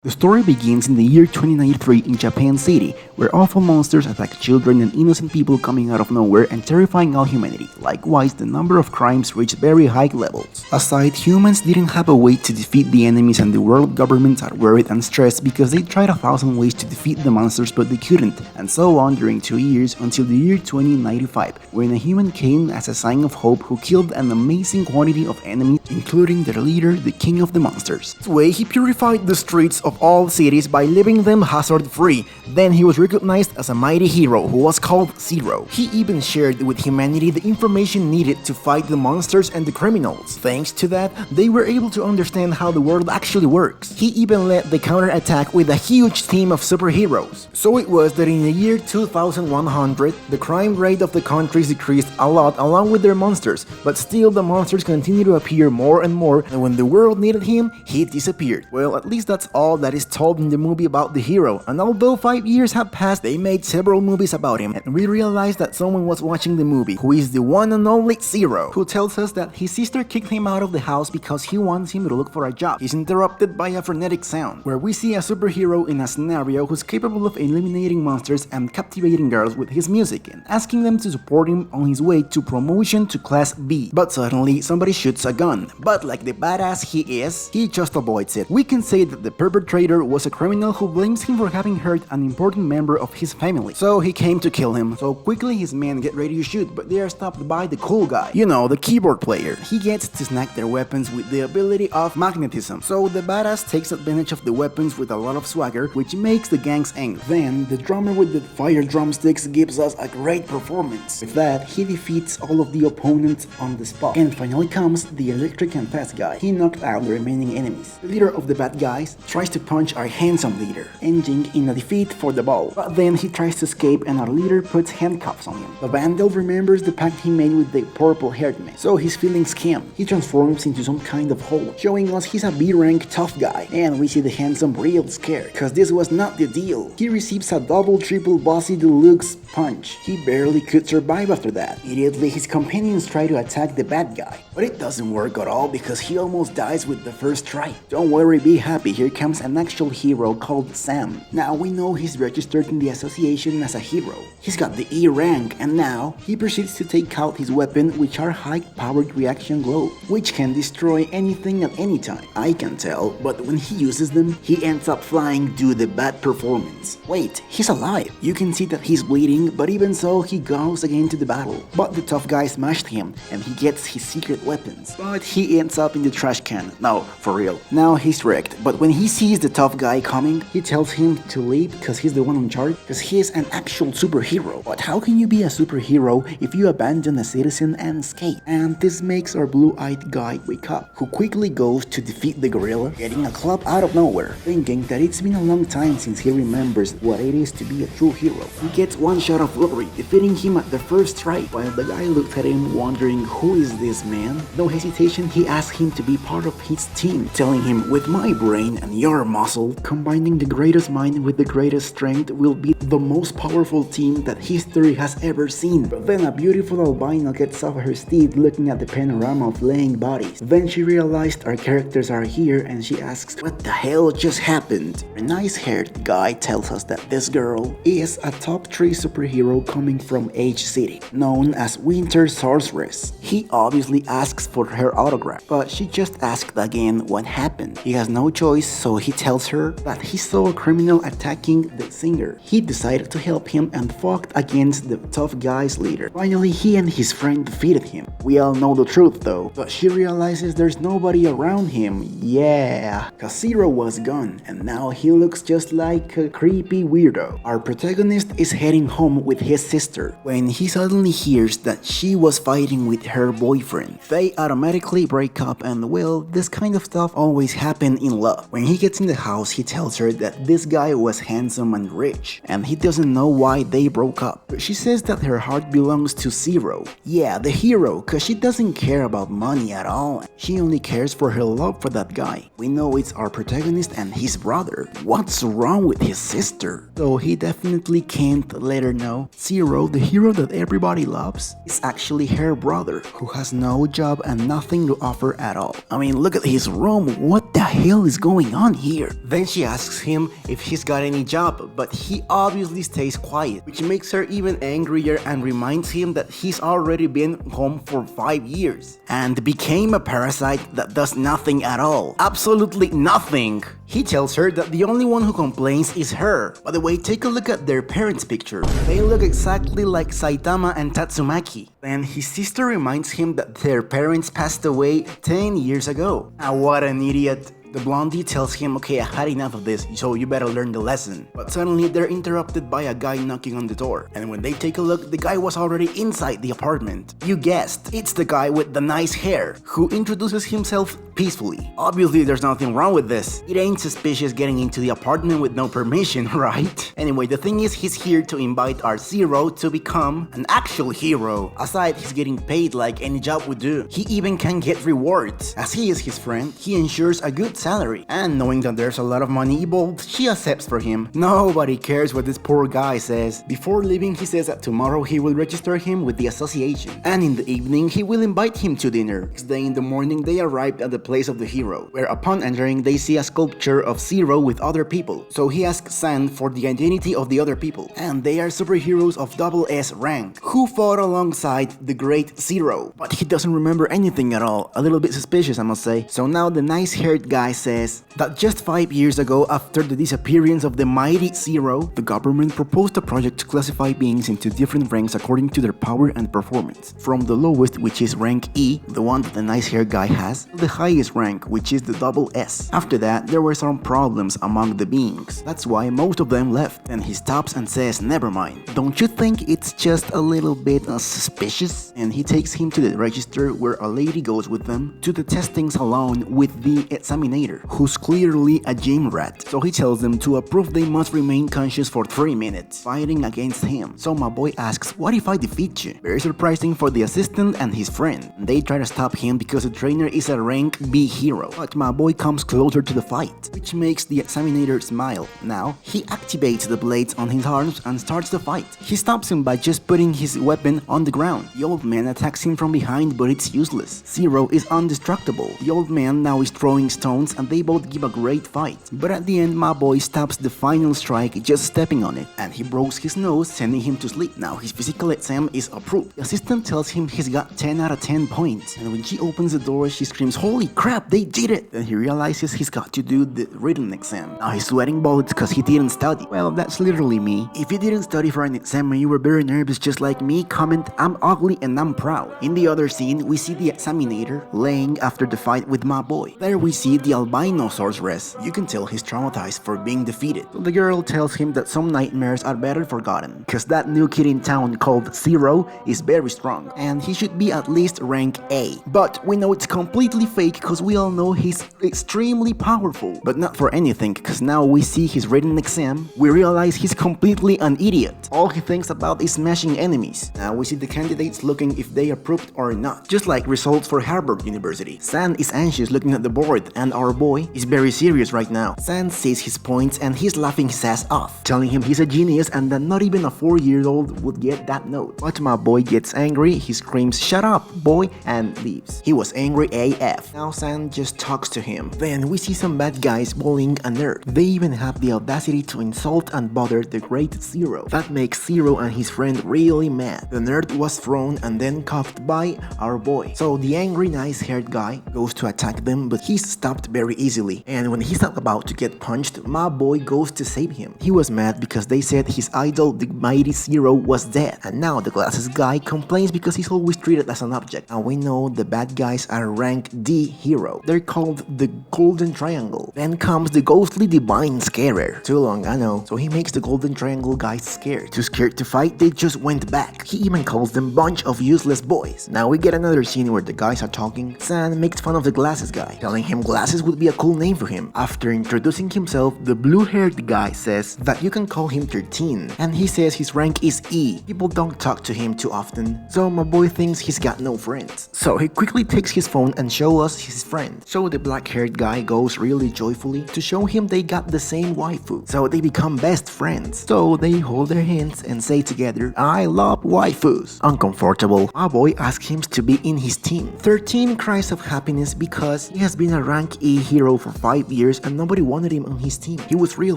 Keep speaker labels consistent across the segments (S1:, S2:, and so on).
S1: The story begins in the year 2093 in Japan City, where awful monsters attack children and innocent people coming out of nowhere and terrifying all humanity. Likewise, the number of crimes reached very high levels. Aside, humans didn't have a way to defeat the enemies and the world governments are worried and stressed because they tried 1,000 ways to defeat the monsters but they couldn't, and so on during 2 years until the year 2095, when a human came as a sign of hope who killed an amazing quantity of enemies, including their leader, the king of the monsters. This way, he purified the streets of all cities by leaving them hazard-free. Then he was recognized as a mighty hero who was called Zero. He even shared with humanity the information needed to fight the monsters and the criminals. Thanks to that, they were able to understand how the world actually works. He even led the counterattack with a huge team of superheroes. So it was that in the year 2100, the crime rate of the countries decreased a lot along with their monsters, but still the monsters continued to appear more and more, and when the world needed him, he disappeared. Well, at least that's all that is told in the movie about the hero, and although 5 years have passed, they made several movies about him, and we realized that someone was watching the movie, who is the one and only Zero, who tells us that his sister kicked him out of the house because he wants him to look for a job. He's interrupted by a frenetic sound, where we see a superhero in a scenario who's capable of eliminating monsters and captivating girls with his music, and asking them to support him on his way to promotion to Class B. But suddenly, somebody shoots a gun, but like the badass he is, he just avoids it. We can say that the perpetrator was a criminal who blames him for having hurt an important member of his family. So he came to kill him. So quickly his men get ready to shoot, but they are stopped by the cool guy. You know, the keyboard player. He gets to snag their weapons with the ability of magnetism. So the badass takes advantage of the weapons with a lot of swagger, which makes the gangs angry. Then the drummer with the fire drumsticks gives us a great performance. With that, he defeats all of the opponents on the spot. And finally comes the electric and fast guy. He knocked out the remaining enemies. The leader of the bad guys tries to punch our handsome leader, ending in a defeat for the ball. But then he tries to escape and our leader puts handcuffs on him. The vandal remembers the pact he made with the purple-haired man, so he's feeling scammed. He transforms into some kind of hole, showing us he's a B-rank tough guy. And we see the handsome real scared, cause this was not the deal. He receives a double triple bossy deluxe punch. He barely could survive after that. Immediately his companions try to attack the bad guy, but it doesn't work at all because he almost dies with the first try. Don't worry, be happy, here comes an actual hero called Sam. Now we know he's registered in the association as a hero. He's got the E rank, and now he proceeds to take out his weapon, which are high-powered reaction globes, which can destroy anything at any time. I can tell, but when he uses them, he ends up flying due to the bad performance. Wait, he's alive. You can see that he's bleeding, but even so, he goes again to the battle. But the tough guy smashed him, and he gets his secret weapons. But he ends up in the trash can. No, for real. Now he's wrecked, but when he sees the tough guy coming, he tells him to leave because he's the one in charge, because he is an actual superhero. But how can you be a superhero if you abandon a citizen and escape? And this makes our blue-eyed guy wake up, who quickly goes to defeat the gorilla, getting a club out of nowhere, thinking that it's been a long time since he remembers what it is to be a true hero. He gets one shot of glory, defeating him at the first try, while the guy looks at him wondering who is this man. No hesitation, he asks him to be part of his team, telling him, with my brain and your muscle, combining the greatest mind with the greatest strength will be the most powerful team that history has ever seen. But then a beautiful albino gets off her steed looking at the panorama of laying bodies. Then she realized our characters are here and she asks, what the hell just happened? A nice-haired guy tells us that this girl is a top 3 superhero coming from H City, known as Winter Sorceress. He obviously asks for her autograph, but she just asked again what happened. He has no choice, so he tells her that he saw a criminal attacking the singer. He decided to help him and fought against the tough guy's leader. Finally, he and his friend defeated him. We all know the truth though, but she realizes there's nobody around him. Yeah, cause Zero was gone, and now he looks just like a creepy weirdo. Our protagonist is heading home with his sister when he suddenly hears that she was fighting with her boyfriend. They automatically break up, and well, this kind of stuff always happen in love. When he gets in the house, he tells her that this guy was handsome and rich, and he doesn't know why they broke up. But she says that her heart belongs to Zero. Yeah, the hero, cause she doesn't care about money at all. She only cares for her love for that guy. We know it's our protagonist and his brother. What's wrong with his sister? So he definitely can't let her know Zero, the hero that everybody loves, is actually her brother, who has no job and nothing to offer at all. I mean, look at his room. What the hell is going on here? here. Then she asks him if he's got any job, but he obviously stays quiet, which makes her even angrier and reminds him that he's already been home for 5 years and became a parasite that does nothing at all. Absolutely nothing. He tells her that the only one who complains is her. By the way, take a look at their parents' picture. They look exactly like Saitama and Tatsumaki. Then his sister reminds him that their parents passed away 10 years ago. Now what an idiot. The blondie tells him, okay, I had enough of this, so you better learn the lesson. But suddenly they're interrupted by a guy knocking on the door. And when they take a look, the guy was already inside the apartment. You guessed, it's the guy with the nice hair, who introduces himself peacefully. Obviously there's nothing wrong with this. It ain't suspicious getting into the apartment with no permission, right? Anyway, the thing is, he's here to invite our Zero to become an actual hero. Aside, he's getting paid like any job would do. He even can get rewards. As he is his friend, he ensures a good salary, and knowing that there's a lot of money involved, she accepts for him. Nobody cares what this poor guy says. Before leaving, he says that tomorrow he will register him with the association, and in the evening he will invite him to dinner. Next day in the morning, they arrived at the place of the hero, where upon entering they see a sculpture of Zero with other people. So he asks San for the identity of the other people, and they are superheroes of double S rank, who fought alongside the great Zero. But he doesn't remember anything at all. A little bit suspicious, I must say. So now the nice-haired guy says that just 5 years ago, after the disappearance of the mighty Zero, the government proposed a project to classify beings into different ranks according to their power and performance. From the lowest, which is rank E, the one that the nice-haired guy has, to the highest rank, which is the double S. After that, there were some problems among the beings. That's why most of them left. Then he stops and says, never mind. Don't you think it's just a little bit suspicious? And he takes him to the register, where a lady goes with them to the testing salon with the examinator, who's clearly a gym rat. So he tells them to approve they must remain conscious for 3 minutes, fighting against him. So my boy asks, what if I defeat you? Very surprising for the assistant and his friend. They try to stop him because the trainer is a rank B hero, but my boy comes closer to the fight, which makes the examinator smile. Now, he activates the blades on his arms and starts the fight. He stops him by just putting his weapon on the ground. The old man attacks him from behind, but it's useless. Zero is indestructible. The old man now is throwing stones, and they both give a great fight. But at the end, my boy stops the final strike just stepping on it, and he breaks his nose, sending him to sleep. Now his physical exam is approved. The assistant tells him he's got 10 out of 10 points, and when she opens the door, she screams, holy crap, they did it! Then he realizes he's got to do the written exam. Now he's sweating bullets because he didn't study. Well, that's literally me. If you didn't study for an exam and you were very nervous just like me, comment, I'm ugly and I'm proud. In the other scene, we see the examinator laying after the fight with my boy. There we see the albino sorceress. You can tell he's traumatized for being defeated. So the girl tells him that some nightmares are better forgotten, because that new kid in town called Zero is very strong, and he should be at least rank A. But we know it's completely fake because we all know he's extremely powerful. But not for anything, because now we see his written exam, we realize he's completely an idiot. All he thinks about is smashing enemies. Now we see the candidates looking if they approved or not, just like results for Harvard University. San is anxious looking at the board, and our boy is very serious right now. San says his points and he's laughing his ass off, telling him he's a genius and that not even a 4-year-old would get that note. But my boy gets angry, he screams, shut up, boy, and leaves. He was angry AF. Now San just talks to him. Then we see some bad guys bullying a nerd. They even have the audacity to insult and bother the great Zero. That makes Zero and his friend really mad. The nerd was thrown and then cuffed by our boy. So the angry nice-haired guy goes to attack them, but he's stopped very easily. And when he's not about to get punched, my boy goes to save him. He was mad because they said his idol, the mighty Zero, was dead. And now the glasses guy complains because he's always treated as an object. And we know the bad guys are rank D hero. They're called the Golden Triangle. Then comes the ghostly divine scarer. Too long, I know. So he makes the Golden Triangle guys scared. Too scared to fight, they just went back. He even calls them bunch of useless boys. Now we get another scene where the guys are talking. San makes fun of the glasses guy, telling him glasses would be a cool name for him. After introducing himself, the blue-haired guy says that you can call him 13, and he says his rank is E. People don't talk to him too often, so my boy thinks he's got no friends. So he quickly takes his phone and shows us his friend. So the black-haired guy goes really joyfully to show him they got the same waifu. So they become best friends. So they hold their hands and say together, "I love waifus." Uncomfortable, our boy asks him to be in his team. 13 cries of happiness because he has been a rank E hero for 5 years and nobody wanted him on his team. He was real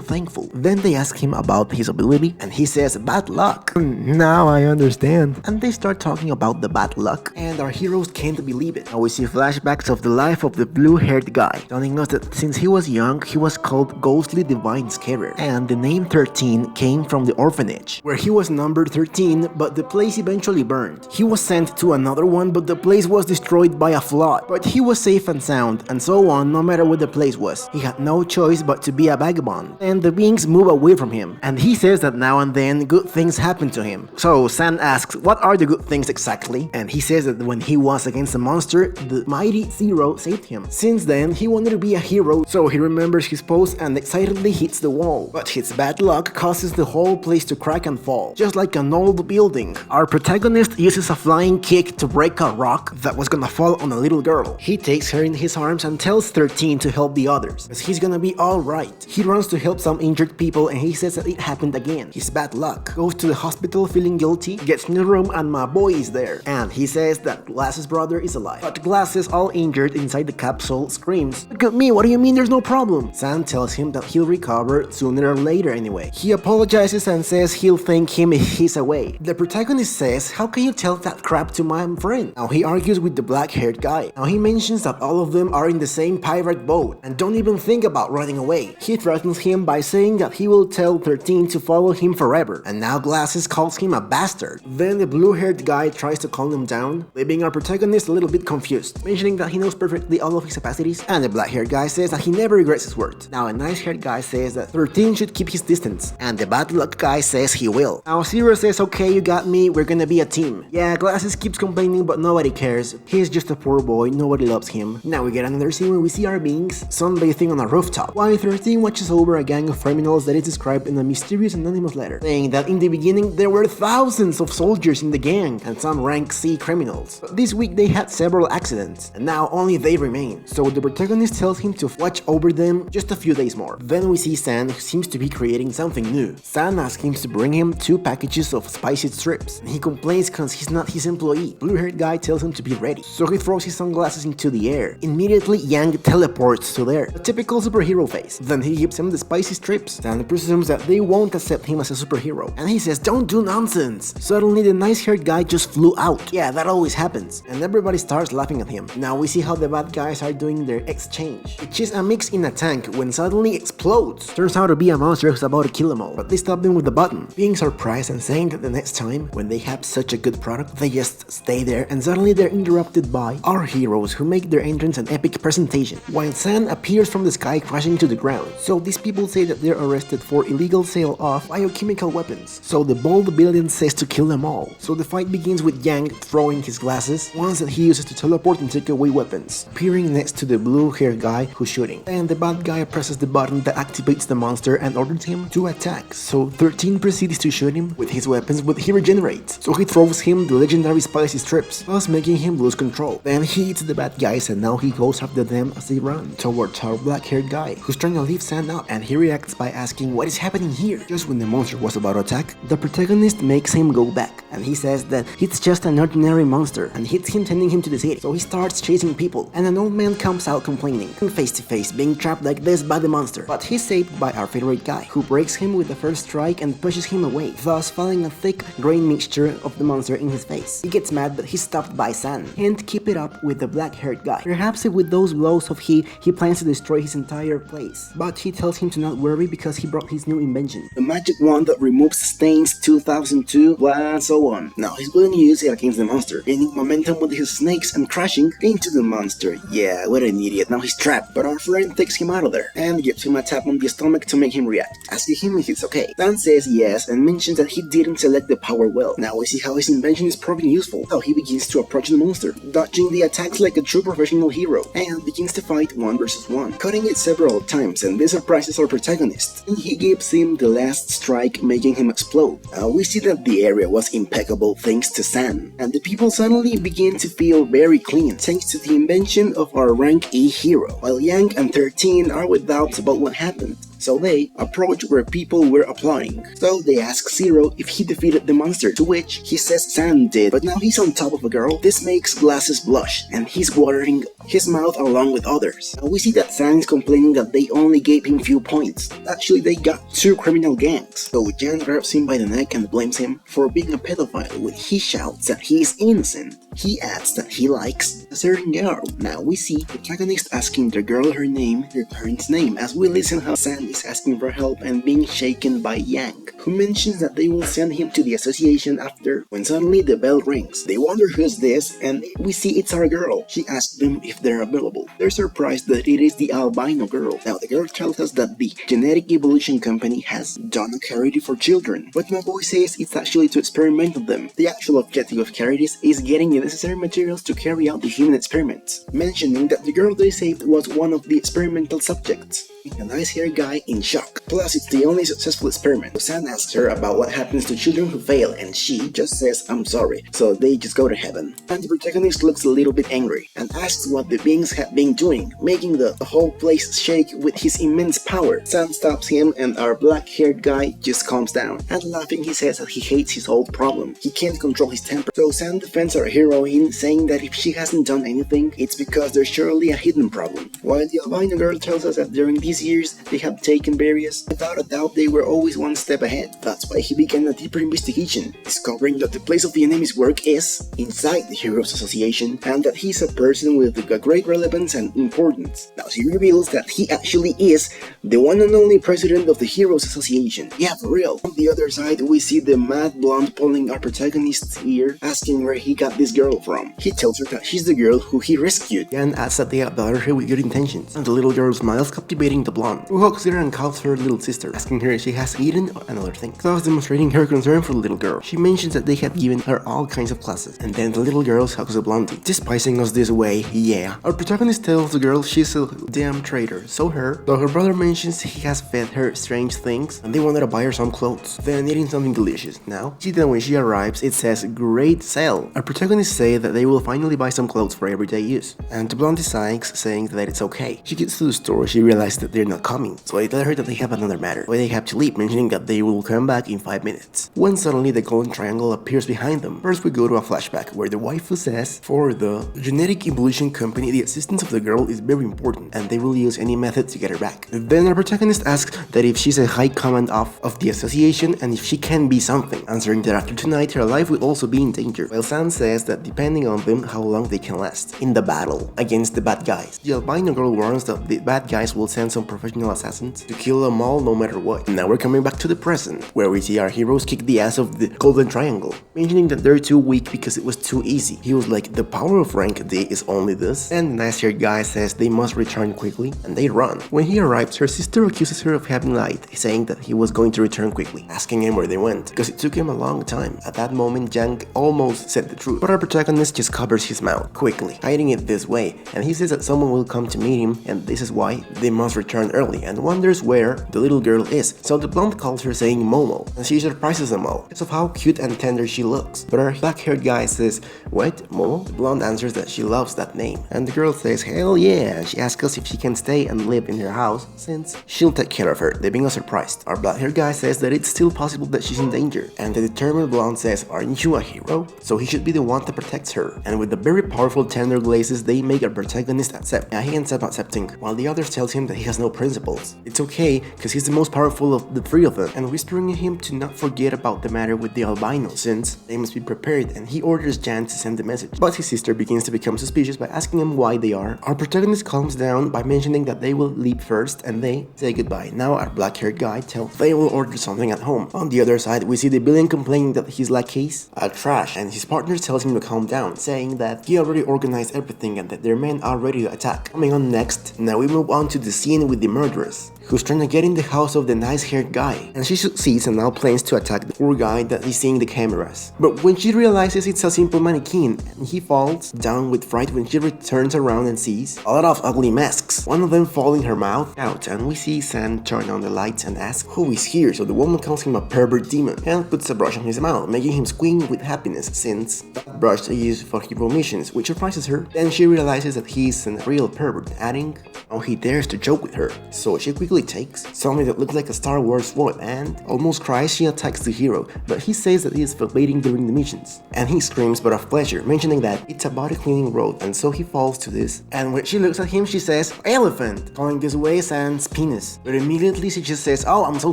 S1: thankful. Then they ask him about his ability and he says, "Bad luck." Now I understand. And they start talking about the bad luck and our heroes can't believe it. Now we see flashbacks of the life of the blue-haired guy, telling us that since he was young, he was called Ghostly Divine Scarer, and the name 13 came from the orphanage, where he was numbered 13, but the place eventually burned. He was sent to another one, but the place was destroyed by a flood. But he was safe and sound, and so on, no matter where the place was. He had no choice but to be a vagabond, and the beings move away from him. And he says that now and then, good things happen to him. So San asks, what are the good things exactly? And he says that when he was against a monster, the mighty Zero saved him. Since then, he wanted to be a hero, so he remembers his pose and excitedly hits the wall. But his bad luck causes the whole place to crack and fall, just like an old building. Our protagonist uses a flying kick to break a rock that was gonna fall on a little girl. He takes her in his arms and tells 13 to help the others, because he's gonna be alright. He runs to help some injured people and he says that it happened again. His bad luck. Goes to the hospital feeling guilty, gets in the room and my boy is there. And he says that Glasses' brother is alive. But Glasses, all injured inside the capsule, screams, "Look at me, what do you mean there's no problem?" San tells him that he'll recover sooner or later anyway. He apologizes and says he'll thank him if he's away. The protagonist says, "How can you tell that crap to my friend?" Now he argues with the black-haired guy. Now he mentions that all of them are in the same pirate boat and don't even think about running away. He threatens him by saying that he will tell 13 to follow him forever. And now Glasses calls him a bastard. Then the blue-haired guy tries to calm him down, leaving our protagonist a little bit confused, mentioning that he knows perfectly all of his capacities, and the black-haired guy says that he never regrets his words. Now a nice-haired guy says that 13 should keep his distance, and the bad luck guy says he will. Now Zero says, "Okay, you got me, we're gonna be a team." Yeah, Glasses keeps complaining but nobody cares. He's just a poor boy, nobody loves him. Now we get another scene where we see our beings sunbathing on a rooftop, while 13 watches over a gang of criminals that is described in a mysterious anonymous letter, saying that in the beginning there were thousands of soldiers in the gang and some rank C criminals. But this week they had several accidents, and now only they remain. So the protagonist tells him to watch over them just a few days more. Then we see San, who seems to be creating something new. San asks him to bring him 2 packages of spicy strips, and he complains because he's not his employee. Blue-haired guy tells him to be ready, so he throws his sunglasses into the air. Immediately Yang teleports to there, a typical superhero face. Then he gives him the spicy strips. San presumes that they won't accept him as a superhero, and he says, "Don't do nonsense." Suddenly the nice-haired guy just flew out. Yeah, that always happens, and everybody starts laughing at him. Now we see how the bad guys are doing their exchange, which is a mix in a tank when suddenly explodes. Turns out to be a monster who's about to kill them all, but they stop them with a button, being surprised and saying that the next time when they have such a good product, they just stay there, and suddenly they're interrupted by our heroes who make their entrance an epic presentation, while San appears from the sky crashing to the ground. So these people say that they're arrested for illegal sale of biochemical weapons. So the bold villain says to kill them all. So the fight begins with Yang throwing his glasses, ones that he uses to teleport and take away weapons, appearing next to the blue-haired guy who's shooting. And the bad guy presses the button that activates the monster and orders him to attack. So 13 proceeds to shoot him with his weapons, but he regenerates. So he throws him the legendary spicy strips, thus making him lose control. Then he hits the bad guys and now he goes after them as they run towards our black-haired guy, who's trying to lift San up, and he reacts by asking what is happening here. Just when the monster was about to attack, the protagonist makes him go back, and he says that it's just an ordinary monster and hits him, sending him to the city. So he starts chasing people, and an old man comes out complaining, face to face, being trapped like this by the monster. But he's saved by our favorite guy, who breaks him with the first strike and pushes him away, thus falling a thick grain mixture of the monster in his face. He gets mad but he's stopped by San, and keep it up with the black-haired guy. Perhaps with those blows of he plans to destroy his entire place. But he tells him to not worry because he brought his new invention, the magic wand that removes stains 2002, and so on. Now he's going to use it against the monster, gaining momentum with his snakes and crashing into the monster. Yeah, what an idiot. Now he's trapped, but our friend takes him out of there and gives him a tap on the stomach to make him react, asking him if it's okay. San says yes and mentions that he didn't select the power well. Now we see how his invention is proving useful. So he begins to approach the monster, dodging the attacks like a true professional hero, and begins to fight 1 versus 1, cutting it several times, and this surprises our protagonist. And he gives him the last strike, making him explode. We see that the area was impeccable thanks to San, and the people suddenly begin to feel very clean thanks to the invention mention of our rank E hero, while Yang and 13 are with doubts about what happened. So they approach where people were applauding. So they ask Zero if he defeated the monster, to which he says San did, but now he's on top of a girl. This makes Glasses blush, and he's watering his mouth along with others. Now we see that San is complaining that they only gave him few points. Actually, they got 2 criminal gangs. So Jan grabs him by the neck and blames him for being a pedophile when he shouts that he is innocent. He adds that he likes a certain girl. Now we see the protagonist asking the girl her name, her parents' name, as we listen how San is asking for help and being shaken by Yang, who mentions that they will send him to the association after, when suddenly the bell rings. They wonder who's this, and we see it's our girl. She asks them if they're available. They're surprised that it is the albino girl. Now the girl tells us that the Genetic Evolution Company has done a charity for children, but my boy says it's actually to experiment on them. The actual objective of charities is getting the necessary materials to carry out the human experiments, mentioning that the girl they saved was one of the experimental subjects. A nice-haired guy in shock. Plus, it's the only successful experiment. San asks her about what happens to children who fail, and she just says, "I'm sorry," so they just go to heaven. And the protagonist looks a little bit angry, and asks what the beings have been doing, making the whole place shake with his immense power. San stops him, and our black-haired guy just calms down, and laughing he says that he hates his old problem. He can't control his temper. So San defends our heroine, saying that if she hasn't done anything, it's because there's surely a hidden problem. While the albino girl tells us that during these years they have taken various, without a doubt they were always one step ahead. That's why he began a deeper investigation, discovering that the place of the enemy's work is inside the Heroes Association, and that he's a person with a great relevance and importance. Now he reveals that he actually is the one and only president of the Heroes Association. Yeah, for real. On the other side, we see the mad blonde pulling our protagonist's ear, asking where he got this girl from. He tells her that she's the girl who he rescued, and adds that they abducted her with good intentions. And the little girl smiles, captivating the blonde, who hugs her and calls her little sister, asking her if she has eaten and other things, thus demonstrating her concern for the little girl. She mentions that they had given her all kinds of classes, and then the little girl hugs the blondie, despising us this way, yeah. Our protagonist tells the girl she's a damn traitor, so her brother mentions he has fed her strange things, and they wanted to buy her some clothes, then eating something delicious. Now, see that when she arrives, it says great sale. Our protagonists say that they will finally buy some clothes for everyday use, and the blondie sighs, saying that it's okay. She gets to the store, she realizes that they're not coming, so I tell her that they have another matter, where they have to leave, mentioning that they will come back in 5 minutes. When suddenly the golden triangle appears behind them. First we go to a flashback, where the waifu says, for the Genetic Evolution Company, the assistance of the girl is very important, and they will use any method to get her back. Then our protagonist asks that if she's a high command of the association, and if she can be something, answering that after tonight her life will also be in danger, while San says that depending on them how long they can last in the battle against the bad guys. The albino girl warns that the bad guys will send some professional assassins to kill them all no matter what. Now we're coming back to the present, where we see our heroes kick the ass of the golden triangle, mentioning that they're too weak because it was too easy. He was like, the power of rank D is only this, and the nice-haired guy says they must return quickly, and they run. When he arrives, her sister accuses her of having lied, saying that he was going to return quickly, asking him where they went, because it took him a long time. At that moment, Yang almost said the truth, but our protagonist just covers his mouth quickly, hiding it this way, and he says that someone will come to meet him, and this is why they must return early, and wonders where the little girl is. So the blonde calls her, saying Momo, and she surprises them all because of how cute and tender she looks. But our black-haired guy says, "What, Momo?" The blonde answers that she loves that name, and the girl says, "Hell yeah!" And she asks us if she can stay and live in her house, since she'll take care of her, leaving us surprised. Our black-haired guy says that it's still possible that she's in danger, and the determined blonde says, "Aren't you a hero?" So he should be the one that protects her. And with the very powerful tender glazes, they make our protagonist accept. Now he ends up accepting, while the others tells him that he has no principles. It's okay, because he's the most powerful of the three of them, and whispering at him to not forget about the matter with the albino, since they must be prepared, and he orders Jan to send the message. But his sister begins to become suspicious by asking him why they are. Our protagonist calms down by mentioning that they will leave first, and they say goodbye. Now our black-haired guy tells they will order something at home. On the other side, we see the villain complaining that his lackeys are trash, and his partner tells him to calm down, saying that he already organized everything and that their men are ready to attack. Coming on next, now we move on to the scene with the murderers. who's trying to get in the house of the nice-haired guy, and she succeeds and now plans to attack the poor guy that is seeing the cameras. But when she realizes it's a simple mannequin, and he falls down with fright when she returns around and sees a lot of ugly masks, one of them falling her mouth out, and we see Sam turn on the lights and ask who is here, so the woman calls him a pervert demon and puts a brush on his mouth, making him squeam with happiness since that brush is used for hero missions, which surprises her. Then she realizes that he's a real pervert, adding, oh, he dares to joke with her. So she quickly takes something that looks like a Star Wars sword and almost cries. She attacks the hero, but he says that he is forbidding during the missions, and he screams but of pleasure, mentioning that it's a body cleaning road, and so he falls to this. And when she looks at him, she says elephant, calling this way Sam's penis, but immediately she just says, oh, I'm so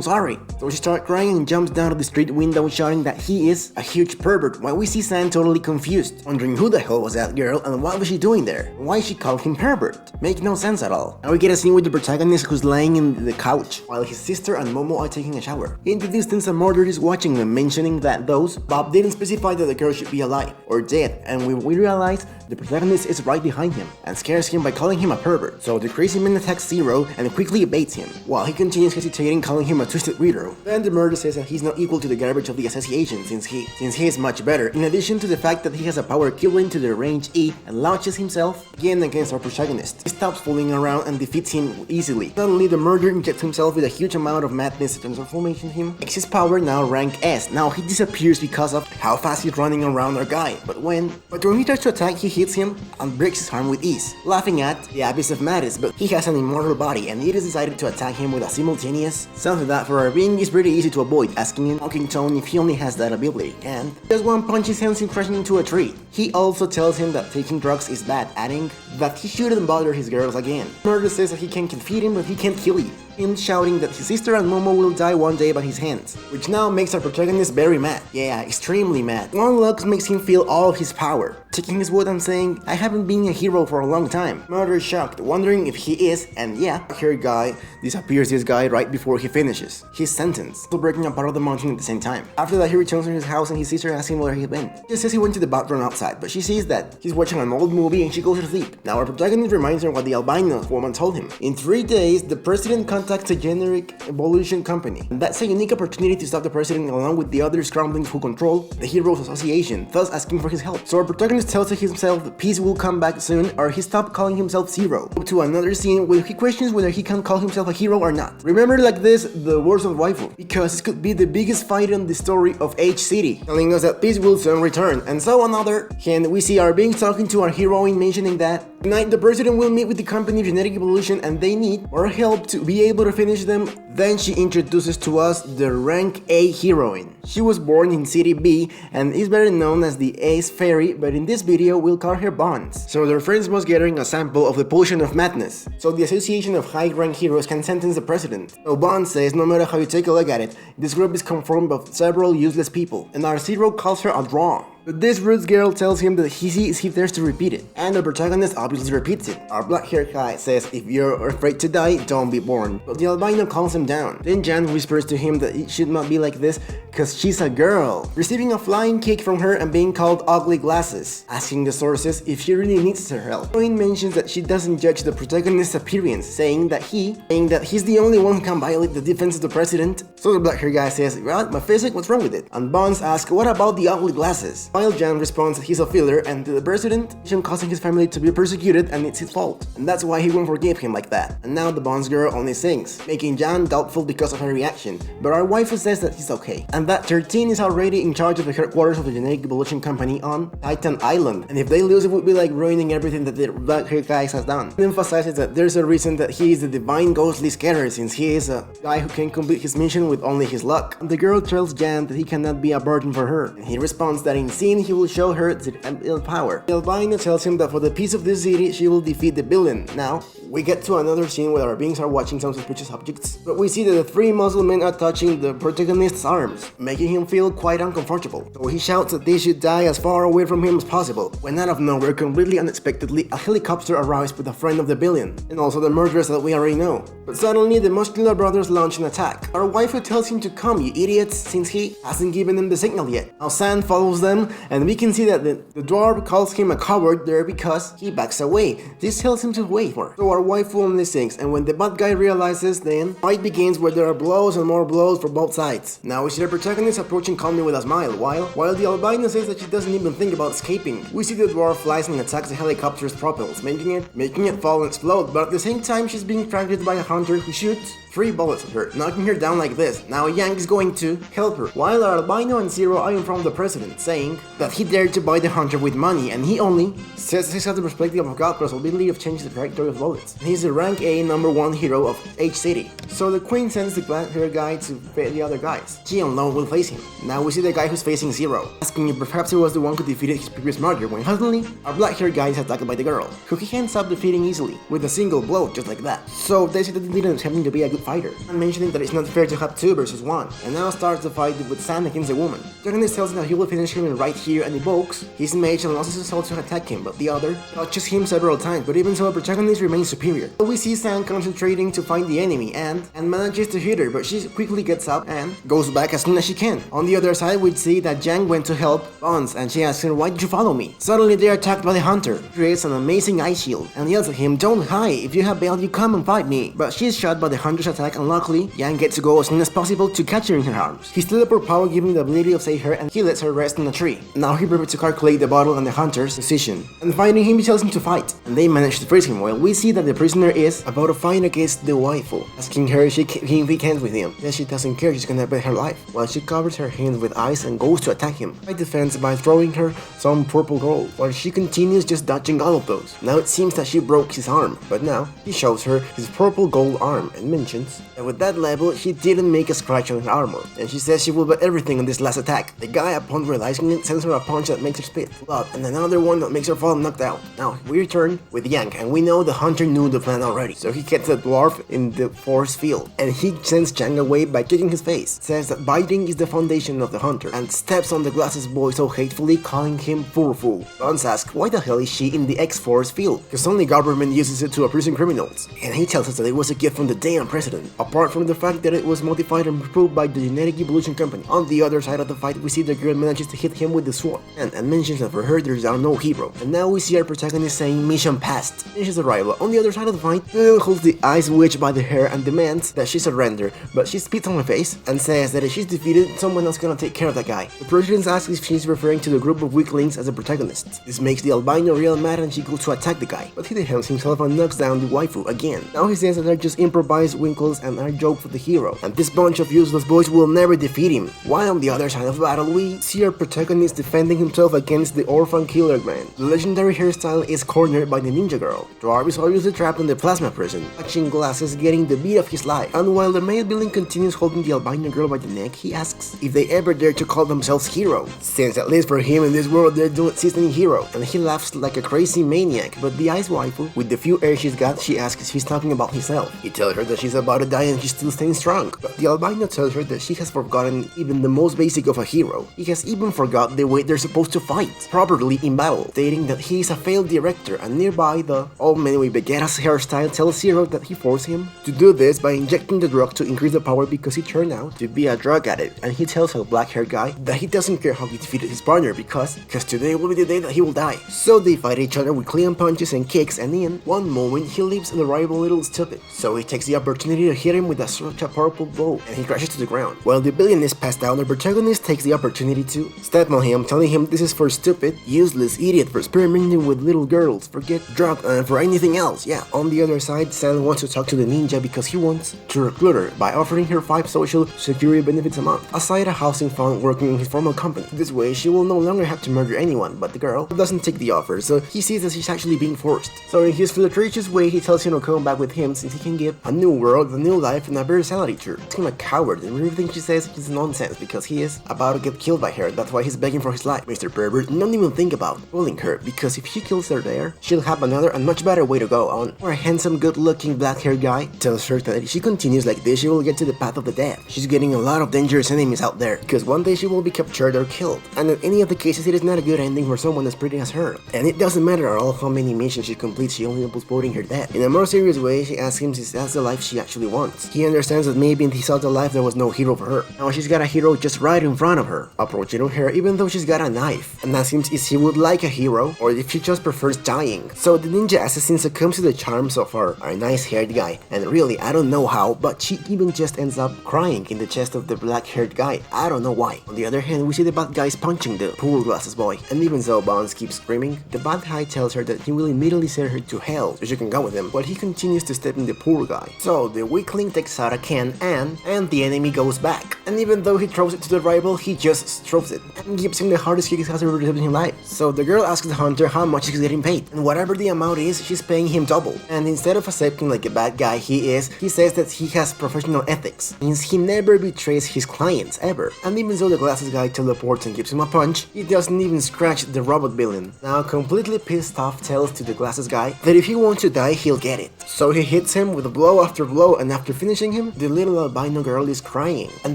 S1: sorry. So she starts crying and jumps down to the street window, shouting that he is a huge pervert, while we see Sam totally confused, wondering who the hell was that girl and what was she doing there, why she called him pervert. Make no sense at all. And we get a scene with the protagonist who's lying in the couch while his sister and Momo are taking a shower. In the distance, a murderer is watching them, mentioning that Bob didn't specify that the girl should be alive or dead, and we realize the protagonist is right behind him and scares him by calling him a pervert. So the crazy man attacks Zero and quickly evades him, while he continues hesitating, calling him a twisted weirdo. Then the murderer says that he's not equal to the garbage of the association since he is much better, in addition to the fact that he has a power equivalent to the range E and launches himself again against our protagonist. He stops fooling around and defeats him easily. Suddenly, the murderer injects himself with a huge amount of madness transformation him, makes his power now rank S. Now he disappears because of how fast he's running around our guy. But when he tries to attack, he hits him and breaks his arm with ease, laughing at the abyss of madness. But he has an immortal body, and it is decided to attack him with a simultaneous something that for our being is pretty easy to avoid, asking in mocking tone if he only has that ability. And just one punch sends him crashing into a tree. He also tells him that taking drugs is bad, adding that he shouldn't bother his girls again. Murder says that he can defeat him, but he can't kill you, him shouting that his sister and Momo will die one day by his hands, which now makes our protagonist very mad. Yeah, extremely mad. One look makes him feel all of his power, taking his wood and saying, I haven't been a hero for a long time. Murder is shocked, wondering if he is, and yeah, here guy disappears this guy right before he finishes his sentence, still breaking apart of the mountain at the same time. After that, he returns to his house and his sister asks him where he went. He says he went to the bathroom outside, but she sees that he's watching an old movie and she goes to sleep. Now our protagonist reminds her what the albino woman told him. In 3 days, the president contacts a generic evolution company, and that's a unique opportunity to stop the president along with the other scramblings who control the Heroes Association, thus asking for his help. So our protagonist tells himself that peace will come back soon, or he stopped calling himself Zero. To another scene where he questions whether he can call himself a hero or not. Remember like this the words of waifu, because it could be the biggest fight in the story of H City, telling us that peace will soon return. And so on other hand, we see our being talking to our heroine, mentioning that tonight the president will meet with the company of genetic evolution and they need our help to be able to finish them. Then she introduces to us the rank A heroine. She was born in City B and is better known as the Ace Fairy, but in this video we'll call her Bonds. So their friends was getting a sample of the potion of madness, so the Association of High Rank Heroes can sentence the president. So Bonds says no matter how you take a look at it, this group is conformed of several useless people, and our Zero calls her a draw. But this Roots girl tells him that he sees he dares to repeat it, and the protagonist obviously repeats it. Our black-haired guy says if you're afraid to die, don't be born. But the albino calms him down. Then Jan whispers to him that it should not be like this, cause she's a girl. Receiving a flying kick from her and being called ugly glasses, asking the sources if she really needs her help. Heroine mentions that she doesn't judge the protagonist's appearance, saying that he's the only one who can violate the defense of the president. So the black-haired guy says, well, my physics, what's wrong with it? And Bonds asks, what about the ugly glasses? While Jan responds that he's a filler and to the president, causing his family to be persecuted and it's his fault. And that's why he won't forgive him like that. And now the Bonds girl only sings, making Jan doubtful because of her reaction. But our waifu says that he's okay. And that 13 is already in charge of the headquarters of the genetic evolution company on Titan Island. And if they lose, it would be like ruining everything that the black-haired guy has done. He emphasizes that there's a reason that he is the divine ghostly scatter, since he is a guy who can complete his mission with only his luck. And the girl tells Jan that he cannot be a burden for her. And he responds that in scene he will show her the power. The albino tells him that for the peace of this city, she will defeat the villain. Now, we get to another scene where our beings are watching some suspicious objects, but we see that the 3 Muslim men are touching the protagonist's arms, making him feel quite uncomfortable. So he shouts that they should die as far away from him as possible, when out of nowhere, completely unexpectedly, a helicopter arrives with a friend of the villain, and also the murderers that we already know. But suddenly, the muscular brothers launch an attack. Our waifu tells him to come, you idiots, since he hasn't given them the signal yet. Now San follows them, and we can see that the dwarf calls him a coward there because he backs away. This tells him to wait for. So our
S2: our waifu only sings, and when the bad guy realizes, then fight begins where there are blows and more blows for both sides. Now we see the protagonist approaching calmly with a smile, while the albino says that she doesn't even think about escaping. We see the dwarf flies and attacks the helicopter's propels, making it fall and explode, but at the same time she's being targeted by a hunter who shoots 3 bullets at her, knocking her down like this. Now Yang is going to help her, while our albino and Zero eye in front of the president, saying that he dared to buy the hunter with money, and he only says this has the perspective of God's possibility of changing the trajectory of bullets. And he's the rank A #1 hero of H City. So the queen sends the black-haired guy to fight the other guys. She alone will face him. Now we see the guy who's facing Zero, asking if perhaps he was the one who defeated his previous murder, when suddenly our black-haired guy is attacked by the girl, who he ends up defeating easily, with a single blow just like that. So they say that he didn't have to be a good fighter, and mentioning that it's not fair to have 2 versus 1, and now starts the fight with Sam against the woman. Protagonist tells him that he will finish him right here and evokes his mage and launches his assault to attack him, but the other touches him several times, but even so the protagonist remains superior. So we see Sam concentrating to find the enemy and manages to hit her, but she quickly gets up and goes back as soon as she can. On the other side, we see that Jang went to help Bonds, and she asks her, "Why did you follow me?" Suddenly they are attacked by the hunter. He creates an amazing ice shield and yells at him, "Don't hide, if you have bailed, you come and fight me." But she is shot by the hunter's attack, and luckily Yang gets to go as soon as possible to catch her in her arms. His teleport power gives him the ability of save her, and he lets her rest in a tree. Now he prepares to calculate the bottle and the hunter's position, and finding him, he tells him to fight, and they manage to freeze him. While we see that the prisoner is about to fight against the waifu, asking her if he can with him. Then she doesn't care, she's gonna bet her life, while she covers her hands with ice and goes to attack him. He defends by throwing her some purple gold, while she continues just dodging all of those. Now it seems that she broke his arm, but now he shows her his purple gold arm and mentions that with that level she didn't make a scratch on her armor, and she says she will bet everything on this last attack. The guy, upon realizing it, sends her a punch that makes her spit blood, and another one that makes her fall knocked out. Now we return with Yang, and we know the hunter knew the plan already, so he gets the dwarf in the force field, and he sends Yang away by kicking his face, says that biting is the foundation of the hunter, and steps on the glasses boy so hatefully, calling him fool. Bonds asks why the hell is she in the X-Force field, because only government uses it to imprison criminals, and he tells us that it was a gift from the damn president, apart from the fact that it was modified and approved by the Genetic Evolution Company. On the other side of the fight, we see the girl manages to hit him with the sword, and mentions that for her there's no hero. And now we see our protagonist saying mission passed. Finishes the rival. On the other side of the fight, Bill holds the ice witch by the hair and demands that she surrender, but she spits on her face and says that if she's defeated, someone else gonna take care of that guy. The president asks if she's referring to the group of weaklings as the protagonists. This makes the albino real mad, and she goes to attack the guy, but he defends himself and knocks down the waifu again. Now he says that they're just improvised winkles and are a joke for the hero, and this bunch of useless boys will never defeat him. While on the other side of the battle, we see our protagonist defending himself against the orphan killer man. The legendary hairstyle is cornered by the ninja girl. Dwarf is obviously trapped in the plasma prison, touching glasses, getting the beat of his life. And while the male villain continues holding the albino girl by the neck, he asks if they ever dare to call themselves hero, since at least for him in this world there don't exist any hero. And he laughs like a crazy maniac, but the ice waifu, with the few air she's got, she asks if he's talking about himself. He tells her that she's about to die and she's still staying strong, but the albino tells her that she has forgotten even the most basic of a hero. He has even forgot the way they're supposed to fight properly in battle, stating that he is a failed director, and nearby the old man with Vegeta's hairstyle tells Zero that he forced him to do this by injecting the drug to increase the power because he turned out to be a drug addict, and he tells a black-haired guy that he doesn't care how he defeated his partner because today will be the day that he will die. So they fight each other with clean punches and kicks, and in one moment he leaves the rival a little stupid, so he takes the opportunity to hit him with such a powerful blow, and he crashes to the ground. While the villain is passed out, the protagonist takes the opportunity to step on him, telling him this is for stupid, useless idiot for experimenting with little girls, forget drug and for anything else. Yeah, on the other side, Sal wants to talk to the ninja because he wants to recruit her by offering her 5 social security benefits a month, aside a housing fund working in his formal company. This way, she will no longer have to murder anyone, but the girl doesn't take the offer, so he sees that she's actually being forced. So in his flirtatious way, he tells him to come back with him since he can give a new world, a new life, and a better salary to her. He's kind of a coward, and everything she says is nonsense because he is about to get killed by her. That's why he's begging for his life. Mr. Pervert, don't even think about killing her, because if he kills her there, she'll have another and much better way to go on. Or a handsome, good-looking, black-haired guy tells her that if she continues like this, she will get to the path of the death. She's getting a lot of dangerous enemies out there, because one day she will be captured or killed. And in any of the cases, it is not a good ending for someone as pretty as her. And it doesn't matter at all how many missions she completes, she only ends up voting her death. In a more serious way, she asks him if that's the life she actually wants. He understands that maybe in his other life there was no hero for her. Now she's got a hero just right in front of her, approaching her even though she's got a knife. And that seems if she would like a hero or if she just prefers dying. So the ninja assassin succumbs to the charms of our nice-haired guy. And really, I don't know how, but she even just ends up crying in the chest of the black-haired guy. I don't know why. On the other hand, we see the bad guys punching the poor glasses boy. And even though Bonds keeps screaming, the bad guy tells her that he will immediately send her to hell so she can go with him, but he continues to step in the poor guy. So the weakling takes out a can and the enemy goes back. And even though he throws it to the rival, he just throws it and gives him the hardest kick he has ever received in his life. So the girl asks the hunter how much he's getting paid, and whatever the amount is, she's paying him double. And instead of accepting like a bad guy he is, he says that he has professional ethics, means he never betrays his clients ever. And even though the glasses guy teleports and gives him a punch, he doesn't even scratch the robot villain. Now completely pissed off tells to the glasses guy that if he wants to die, he'll get it. So he hits him with blow after blow, and after finishing him, the little albino girl is crying. And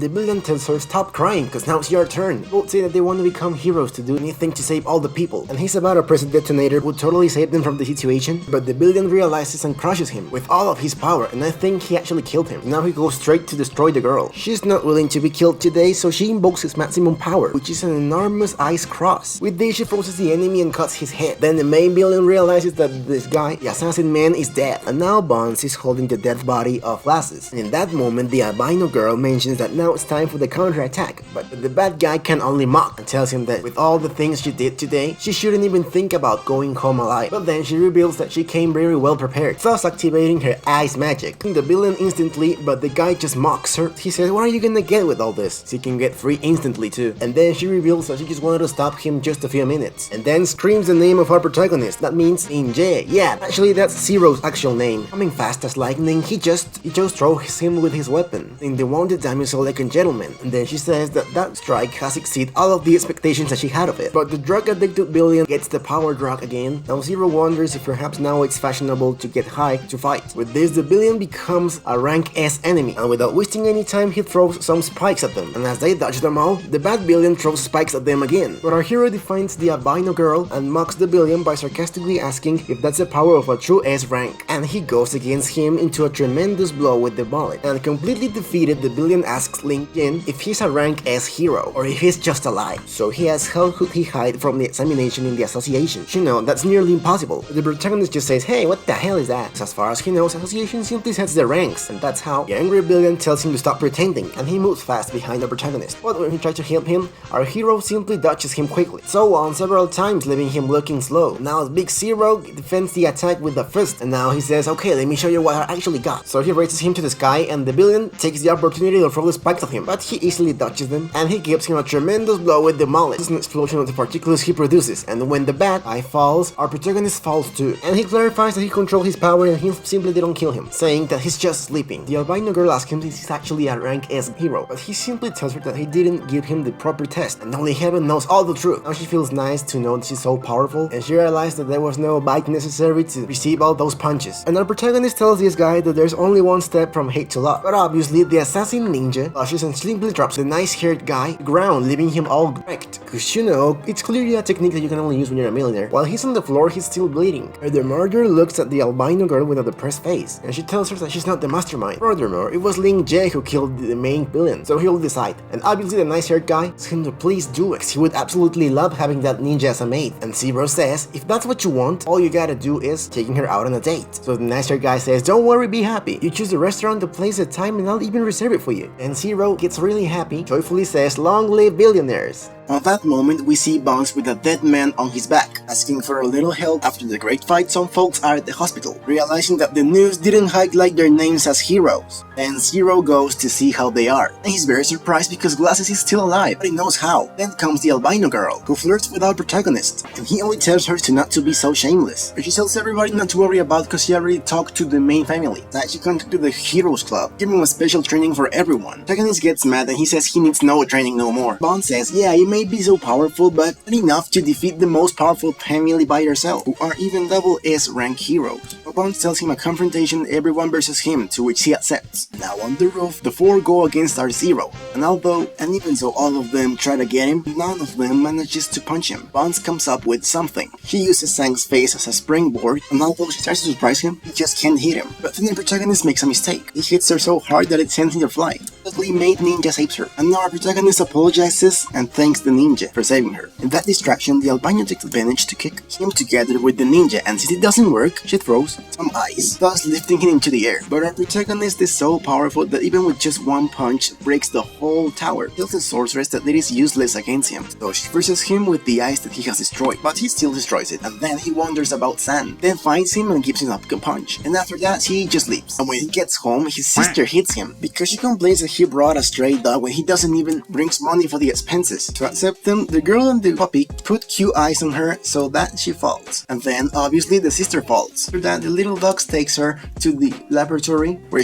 S2: the villain tells her stop crying cause now it's your turn. Both say that they want to become heroes to do anything to save all the people. And he's about to press a detonator would totally save them from the situation, but the villain realizes and crushes him with all of his power, and I think he actually killed him. Now he goes straight to destroy the girl. She's not willing to be killed today, so she invokes his maximum power, which is an enormous ice cross. With this she forces the enemy and cuts his head. Then the main villain realizes that this guy, the assassin man, is dead, and now Bonds is holding the dead body of Glasses. And in that moment the albino girl mentions that now it's time for the counterattack, but the bad guy can only mock and tells him that with all the things she did today, she shouldn't even think about going home alive. But then she reveals that she came very well prepared, thus activating her ice magic. The villain instantly, but the guy just mocks her. He says, what are you gonna get with all this? She can get free instantly too. And then she reveals that she just wanted to stop him just a few minutes. And then screams the name of our protagonist. That means Ninja. Yeah, actually that's Zero's actual name. Coming fast as lightning, he just throws him with his weapon. In the wounded damazel like a gentleman. And then she says that strike has exceeded all of the expectations that she had of it. But the drug addicted villain gets the power drug again. Now Zero wonders if perhaps now it's fashionable to get high to fight. With this, the villain becomes a rank S enemy, and without wasting any time he throws some spikes at them. And as they dodge them all, the bad villain throws spikes at them again. But our hero defines the albino girl and mocks the villain by sarcastically asking if that's the power of a true S rank. And he goes against him into a tremendous blow with the bullet. And completely defeated, the villain asks Lin Jin if he's a rank S hero or if he's just alive. So he asks how could he hide from the examination in the association. You know, that's nearly impossible. The protagonist just says, hey, what the hell is that? So as far as he knows, association simply sets the ranks, and that's how the angry villain tells him to stop pretending, and he moves fast behind the protagonist. But when he tries to help him, our hero simply dodges him quickly, so on several times, leaving him looking slow. Now Big Zero defends the attack with the fist, and now he says, okay, let me show you what I actually got. So he raises him to the sky, and the villain takes the opportunity to throw the spikes at him, but he easily dodges them, and he gives him a tremendous blow with the mallet. It's an explosion of the particles he produces, and when the bad guy falls, our protagonist falls too. And he clarifies that he controls his power and he simply didn't kill him, saying that he's just sleeping. The albino girl asks him if he's actually a rank S hero, but he simply tells her that he didn't give him the proper test, and only heaven knows all the truth. Now she feels nice to know that she's so powerful, and she realized that there was no bite necessary to receive all those punches. And our protagonist tells this guy that there's only one step from hate to love. But obviously, the assassin ninja flushes and simply drops the nice-haired guy to the ground, leaving him all wrecked. Cause you know, it's clearly a technique that you can only use when you're a millionaire. While he's on the floor, he's still bleeding. And the murderer looks at the albino girl with a depressed face, and she tells her that she's not the mastermind. Furthermore, it was Ling Jae who killed the main villain, so he'll decide. And obviously the nice-haired guy asks him to please do it, 'cause he would absolutely love having that ninja as a mate. And Zero says, if that's what you want, all you gotta do is taking her out on a date. So the nice-haired guy says, don't worry, be happy. You choose the restaurant, the place, the time, and I'll even reserve it for you. And Zero gets really happy, joyfully says, long live billionaires. At that moment, we see Bonds with a dead man on his back, asking for a little help after the great fight some folks are at the hospital, realizing that the news didn't highlight their names as heroes. And Zero goes to see how they are, and he's very surprised because Glasses is still alive, but he knows how. Then comes the albino girl, who flirts with our protagonist, and he only tells her not to be so shameless. But she tells everybody not to worry about because she already talked to the main family, that she contacted the Heroes Club, giving a special training for everyone. Protagonist gets mad and he says he needs no training no more. Bond says, yeah, you may may be so powerful, but not enough to defeat the most powerful family by herself, who are even double S rank heroes. Bones tells him a confrontation everyone versus him, to which he accepts. Now on the roof, the four go against R-Zero, and even though all of them try to get him, none of them manages to punch him. Bones comes up with something. He uses Zhang's face as a springboard, and although she tries to surprise him, he just can't hit him. But then the protagonist makes a mistake. He hits her so hard that it sends her flying. The made ninja saves her, and now our protagonist apologizes and thanks the ninja for saving her. In that distraction, the albino takes advantage to kick him together with the ninja, and since it doesn't work, she throws some ice, thus lifting him into the air. But our protagonist is so powerful that even with just one punch, breaks the whole tower, tells the sorceress that it is useless against him, so she versus him with the ice that he has destroyed, but he still destroys it, and then he wonders about Sand, then finds him and gives him a punch, and after that he just leaves. And when he gets home, his sister hits him, because she complains that he brought a stray dog when he doesn't even brings money for the expenses. To accept them, the girl and the puppy put cute eyes on her so that she falls, and then obviously the sister falls. After that, the little dog takes her to the laboratory where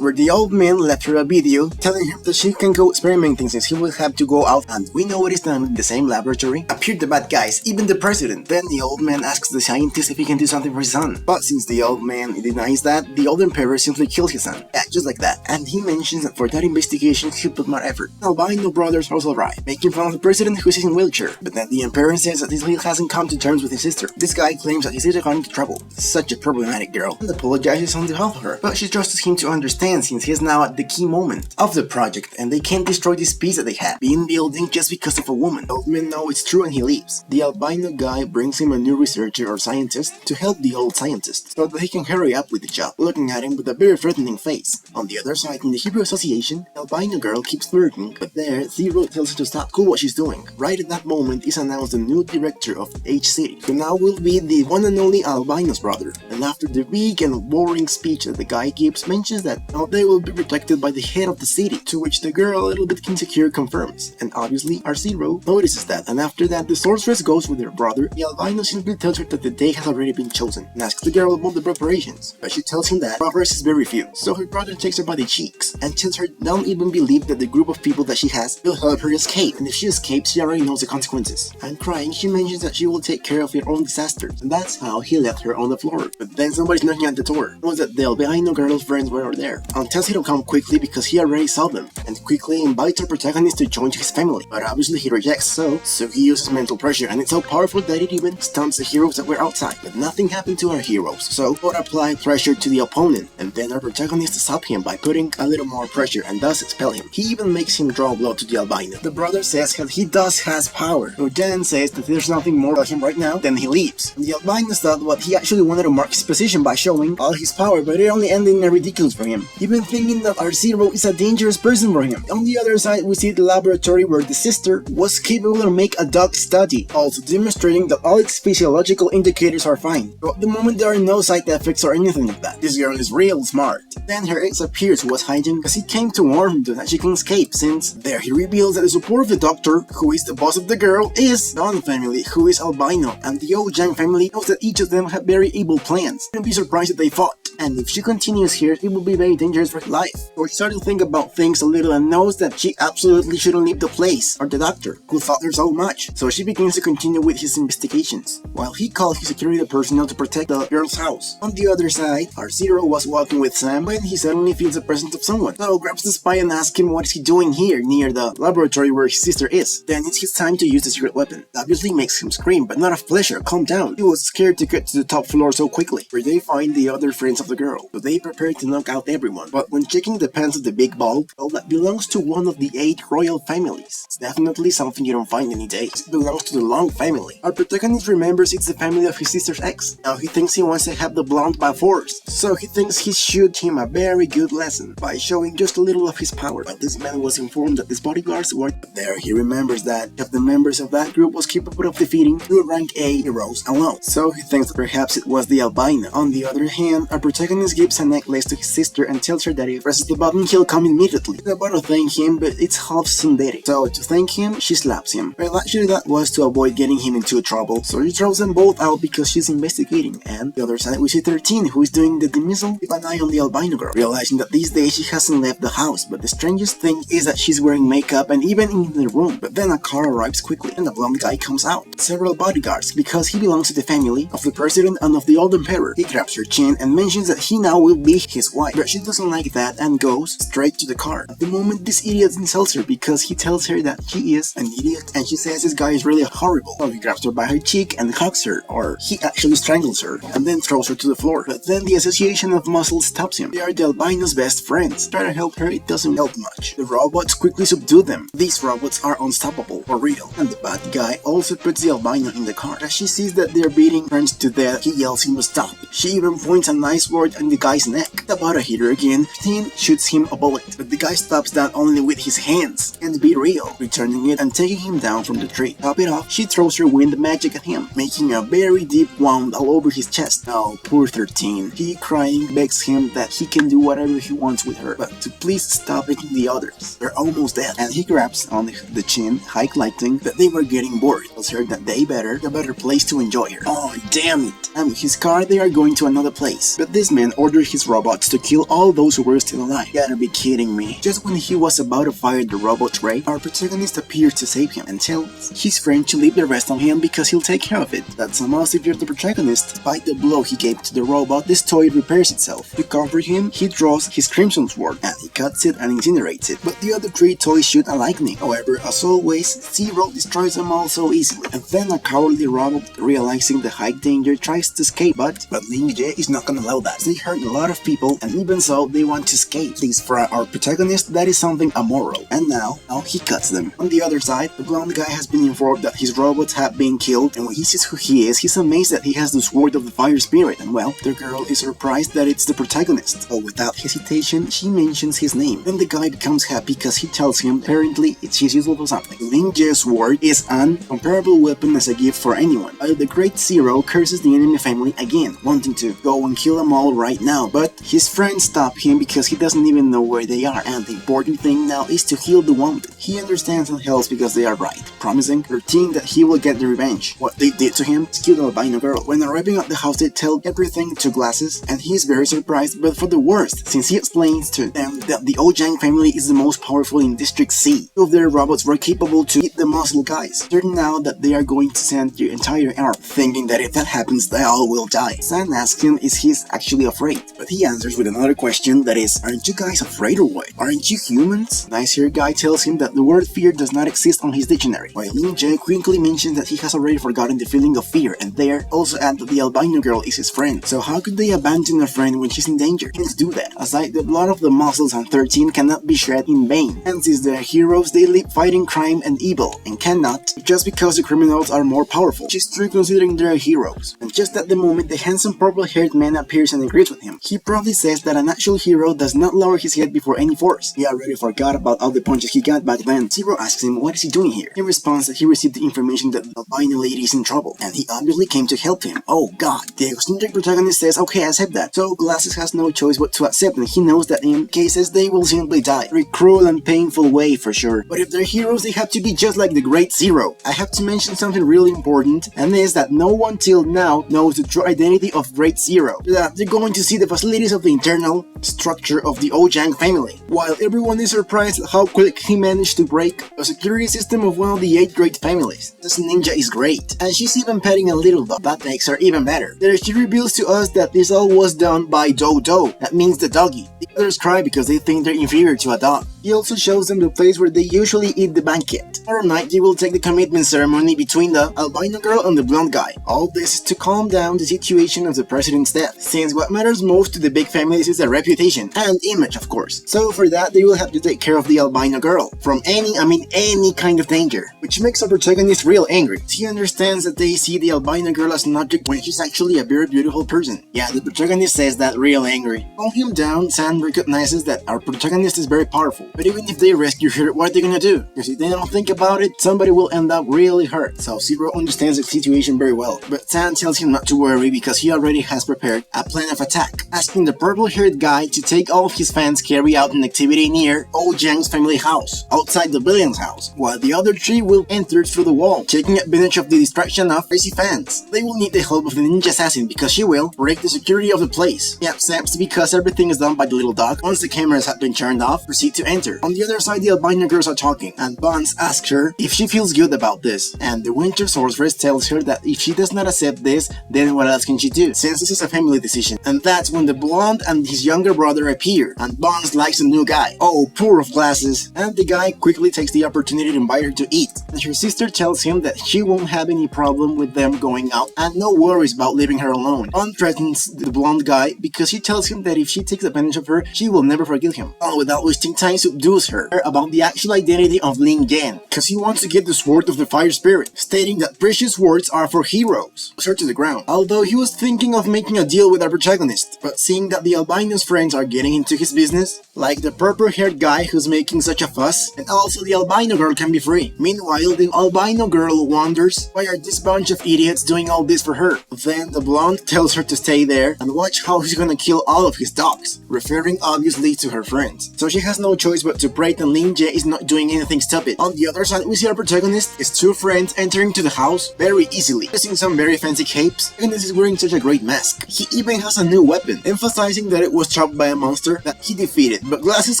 S2: the old man left her a video telling her that she can go experimenting since he will have to go out, and we know it is done in the same laboratory. Appeared the bad guys, even the president. Then the old man asks the scientist if he can do something for his son, but since the old man denies that, the old emperor simply kills his son. Yeah, just like that. And he mentions that for that investigation he put more effort. Albino brothers also arrive, making fun of the president who is in a wheelchair, but then the emperor says that he hasn't come to terms with his sister. This guy claims that his sister got into trouble, such a problematic girl, and apologizes on behalf of her, but she trusts him to understand since he is now at the key moment of the project and they can't destroy this piece that they had been building just because of a woman. The old man knows it's true and he leaves. The albino guy brings him a new researcher or scientist to help the old scientist so that he can hurry up with the job, looking at him with a very threatening face. On the other side, in the Hebrew Association, the albino girl keeps flirting, but there, Zero tells her to stop cool what she's doing. Right at that moment is announced the new director of H City, who now will be the one and only albino's brother. And after the big and boring speech that the guy gives, mentions that now they will be protected by the head of the city, to which the girl, a little bit insecure, confirms. And obviously, R-Zero notices that, and after that, the sorceress goes with her brother. The albino simply tells her that the day has already been chosen, and asks the girl about the preparations, but she tells him that progress is very few. So her brother takes her by the cheeks, and tells her don't even believe that the group of people that she has will help her escape, and if she escapes, she already knows the consequences. And crying, she mentions that she will take care of her own disasters, and that's how he left her on the floor. But then somebody's knocking at the door. Knows that the albino girl's friends were there, and tells him to come quickly because he already saw them, and quickly invites our protagonist to join his family, but obviously he rejects, so he uses mental pressure, and it's so powerful that it even stuns the heroes that were outside. But nothing happened to our heroes, so God applied pressure to the opponent, and then our protagonist stops him by putting a little more pressure and thus expel him. He even makes him draw blood to the albino. The brother says that he has power. Lieutenant says that there's nothing more about him right now, then he leaves. And the albino thought what he actually wanted to mark his position by showing all his power, but it only ended in a ridiculous for him, even thinking that R-Zero is a dangerous person for him. On the other side, we see the laboratory where the sister was capable to make a dog study, also demonstrating that all its physiological indicators are fine. But at the moment there are no side effects or anything like that. This girl is real smart. Then her ex appears who was hiding because he came to warn her that she can escape, since there he reveals that the support of the doctor, who is the boss of the girl, is Dawn family, who is albino, and the Ojang family knows that each of them have very evil plans. Don't be surprised if they fought, and if she continues here, it will be very dangerous for her life. So she started to think about things a little and knows that she absolutely shouldn't leave the place, or the doctor, who thought her so much. So she begins to continue with his investigations, while he calls his security personnel to protect the girl's house. On the other side, R-Zero was walking with Sam when he suddenly feels the presence of someone. So grabs the spy and asks him what is he doing here near the laboratory where his sister is. Then it's his time to use the secret weapon. It obviously makes him scream, but not of pleasure. Calm down. He was scared to get to the top floor so quickly, where they find the other friends of the girl. So they prepare to knock out everyone. But when checking the pants of the big ball, well, that belongs to one of the 8 royal families. It's definitely something you don't find any days. It belongs to the Long family. Our protagonist remembers it's the family of his sister's ex. Now he thinks he wants to have the blonde by force, so he thinks he should him a very good lesson by showing just a little of his power. But this man was informed that his bodyguards were there. He remembers that if the members of that group was capable of defeating 2 rank A heroes alone, so he thinks that perhaps it was the albino. On the other hand, our protagonist gives a necklace to his sister and tells her that if he presses the button, he'll come immediately. She's about to thank him, but it's half tsundere. So to thank him, she slaps him. Well, actually that was to avoid getting him into trouble, so she throws them both out because she's investigating. And the other side, we see 13, who is doing the dismissal with an eye on the albino girl, realizing that these days she hasn't left the house.
S1: house, but the strangest thing is that she's wearing makeup and even in the room. But then a car arrives quickly and the blonde guy comes out. Several bodyguards, because he belongs to the family of the president and of the old emperor. He grabs her chin and mentions that he now will be his wife, but she doesn't like that and goes straight to the car. At the moment, this idiot insults her because he tells her that she is an idiot, and she says this guy is really horrible. So he grabs her by her cheek and hugs her, or he actually strangles her, and then throws her to the floor. But then the Association of Muscles stops him. They are the albino's best friends. Try to help her, it doesn't help much. The robots quickly subdue them. These robots are unstoppable, for real. And the bad guy also puts the albino in the car. As she sees that they're beating friends to death, he yells him to stop. She even points a nice word on the guy's neck. About to hit her again, Teen shoots him a bullet, but the guy stops that only with his hands. And be real, returning it and taking him down from the tree. Top it off, she throws her wind magic at him, making a very deep wound all over his chest. Oh, poor 13. He, crying, begs him that he can do whatever he wants with her, but to please stop hitting the others. They're almost dead. And he grabs on the chin, highlighting that they were getting bored. Tells her that they better, a better place to enjoy her. Oh, damn it. And with his car, they are going to another place. But this man ordered his robots to kill all those who were still alive. You gotta be kidding me. Just when he was about to fire the robot ray, our protagonist appears to save him and tells his friend to leave the rest on him because he'll take care of it. That's a must if you're the protagonist. Despite the blow he gave to the robot, this toy repairs itself. To comfort him, he draws his crimson sword and he cuts it and incinerates it. But the other three toys shoot a lightning. However, as always, Zero destroys them all so easily. And then a cowardly robot, realizing the high danger, tries to escape, but Ling Jie is not gonna allow that. They hurt a lot of people, and even so, they want to escape. At least for our protagonist, that is something immoral. And now he cuts them. On the other side, the blonde guy has been informed that his robots have been killed, and when he sees who he is, he's amazed that he has the sword of the fire spirit. And well, the girl is surprised that it's the protagonist. So without hesitation, she mentions his name. Then the guy becomes happy because he tells him apparently she's useful for something. Ling Jie's sword is an comparable weapon as a gift for anyone. While the Great Zero curses the enemy family again, wanting to go and kill them all right now, but his friends stop him because he doesn't even know where they are, and the important thing now is to heal the wounded. He understands and helps because they are right, promising 13 that he will get the revenge. What they did to him is kill the albino girl. When arriving at the house, they tell everything to Glasses, and he is very surprised, but for the worst, since he explains to them that the Ojang family is the most powerful in District C. Two of their robots were capable to eat the muscle guys. Certain now that they are going to send the entire army, thinking that if that happens, they all will die. San asks him if he's actually afraid, but he answers with another question that is, aren't you guys afraid or what? Aren't you humans? Nice-haired guy tells him that the word fear does not exist on his dictionary, while Ling Jie quickly mentions that he has already forgotten the feeling of fear, and there also add that the albino girl is his friend. So how could they abandon a friend when she's in danger? Can't do that. Aside, the blood of the muscles and 13 cannot be shed in vain. And since they're heroes, they live fighting crime and evil, and cannot, just because the criminals are more powerful, which is true considering they're heroes. And just at the moment, the handsome purple-haired man appears and agrees with him. He proudly says that an actual hero does not lower his head before any force. He already forgot about all the punches he got back then. Zero asks him what is he doing here. He responds that he received the information that the albino lady is in trouble, and he obviously came to help him. Oh god. The eccentric protagonist says, okay, accept that. So Glasses has no choice but to accept, and he knows that in cases they will simply die. Very cruel and painful way for sure. But if they're heroes, they have to be just like the Great Zero. I have to mention something really important, and is that no one till now knows the true identity of Great Zero. That they're going to see the facilities of the internal structure of the Ojang family. While everyone is surprised at how quick he managed to break a security system of one of the 8 great families. This ninja is great, and she's even petting a little dog. That makes her even better. There she reveals to us that this all was done by Dodo. That means the doggy. The others cry because they think they're inferior to a dog. He also shows them the place where they usually eat the banquet. Tomorrow night, they will take the commitment ceremony between the albino girl and the blonde guy. All this is to calm down the situation of the president's death, since what matters most to the big families is their reputation and image, of course. So for that, they will have to take care of the albino girl from any kind of danger, which makes our protagonist real angry. He understands that they see the albino girl as an object when she's actually a very beautiful person. Yeah, the protagonist says that real angry. Calm him down, San recognizes that our protagonist is very powerful.
S2: But even if they rescue her, what are they gonna do? Because if they don't think about it, somebody will end up really hurt. So Zero understands the situation very well. But San tells him not to worry because he already has prepared a plan of attack, asking the purple-haired guy to take all of his fans carry out an activity near Oh Jiang's family house, outside the Billion's house, while the other three will enter through the wall, taking advantage of the distraction of crazy fans. They will need the help of the ninja assassin because she will break the security of the place. He accepts because everything is done by the little dog. Once the cameras have been turned off, proceed to enter. On the other side, the albino girls are talking, and Buns asks her if she feels good about this, and the Winter Sorceress tells her that if she does not accept this, then what else can she do, since this is a family decision. And that's when the blonde and his younger brother appear, and Buns likes a new guy. Oh, poor of glasses. And the guy quickly takes the opportunity to invite her to eat, and her sister tells him that she won't have any problem with them going out, and no worries about leaving her alone. Bun threatens the blonde guy because he tells him that if she takes advantage of her, she will never forgive him. And without wasting time, subdues her about the actual identity of Lin Yan, because he wants to get the sword of the fire spirit, stating that precious swords are for heroes. Her to the ground. Although he was thinking of making a deal with our protagonist, but seeing that the albino's friends are getting into his business, like the purple-haired guy who's making such a fuss, and also the albino girl can be free. Meanwhile, the albino girl wonders why are this bunch of idiots doing all this for her. Then the blonde tells her to stay there and watch how he's gonna kill all of his dogs, referring obviously to her friends. So she has no choice but to pray that Lin Jie is not doing anything stupid. On the other side, we see our protagonist, his two friends entering to the house very easily, using some very fancy capes, and this is wearing such a great mask. He even has a new weapon, emphasizing that it was chopped by a monster that he defeated, but Glasses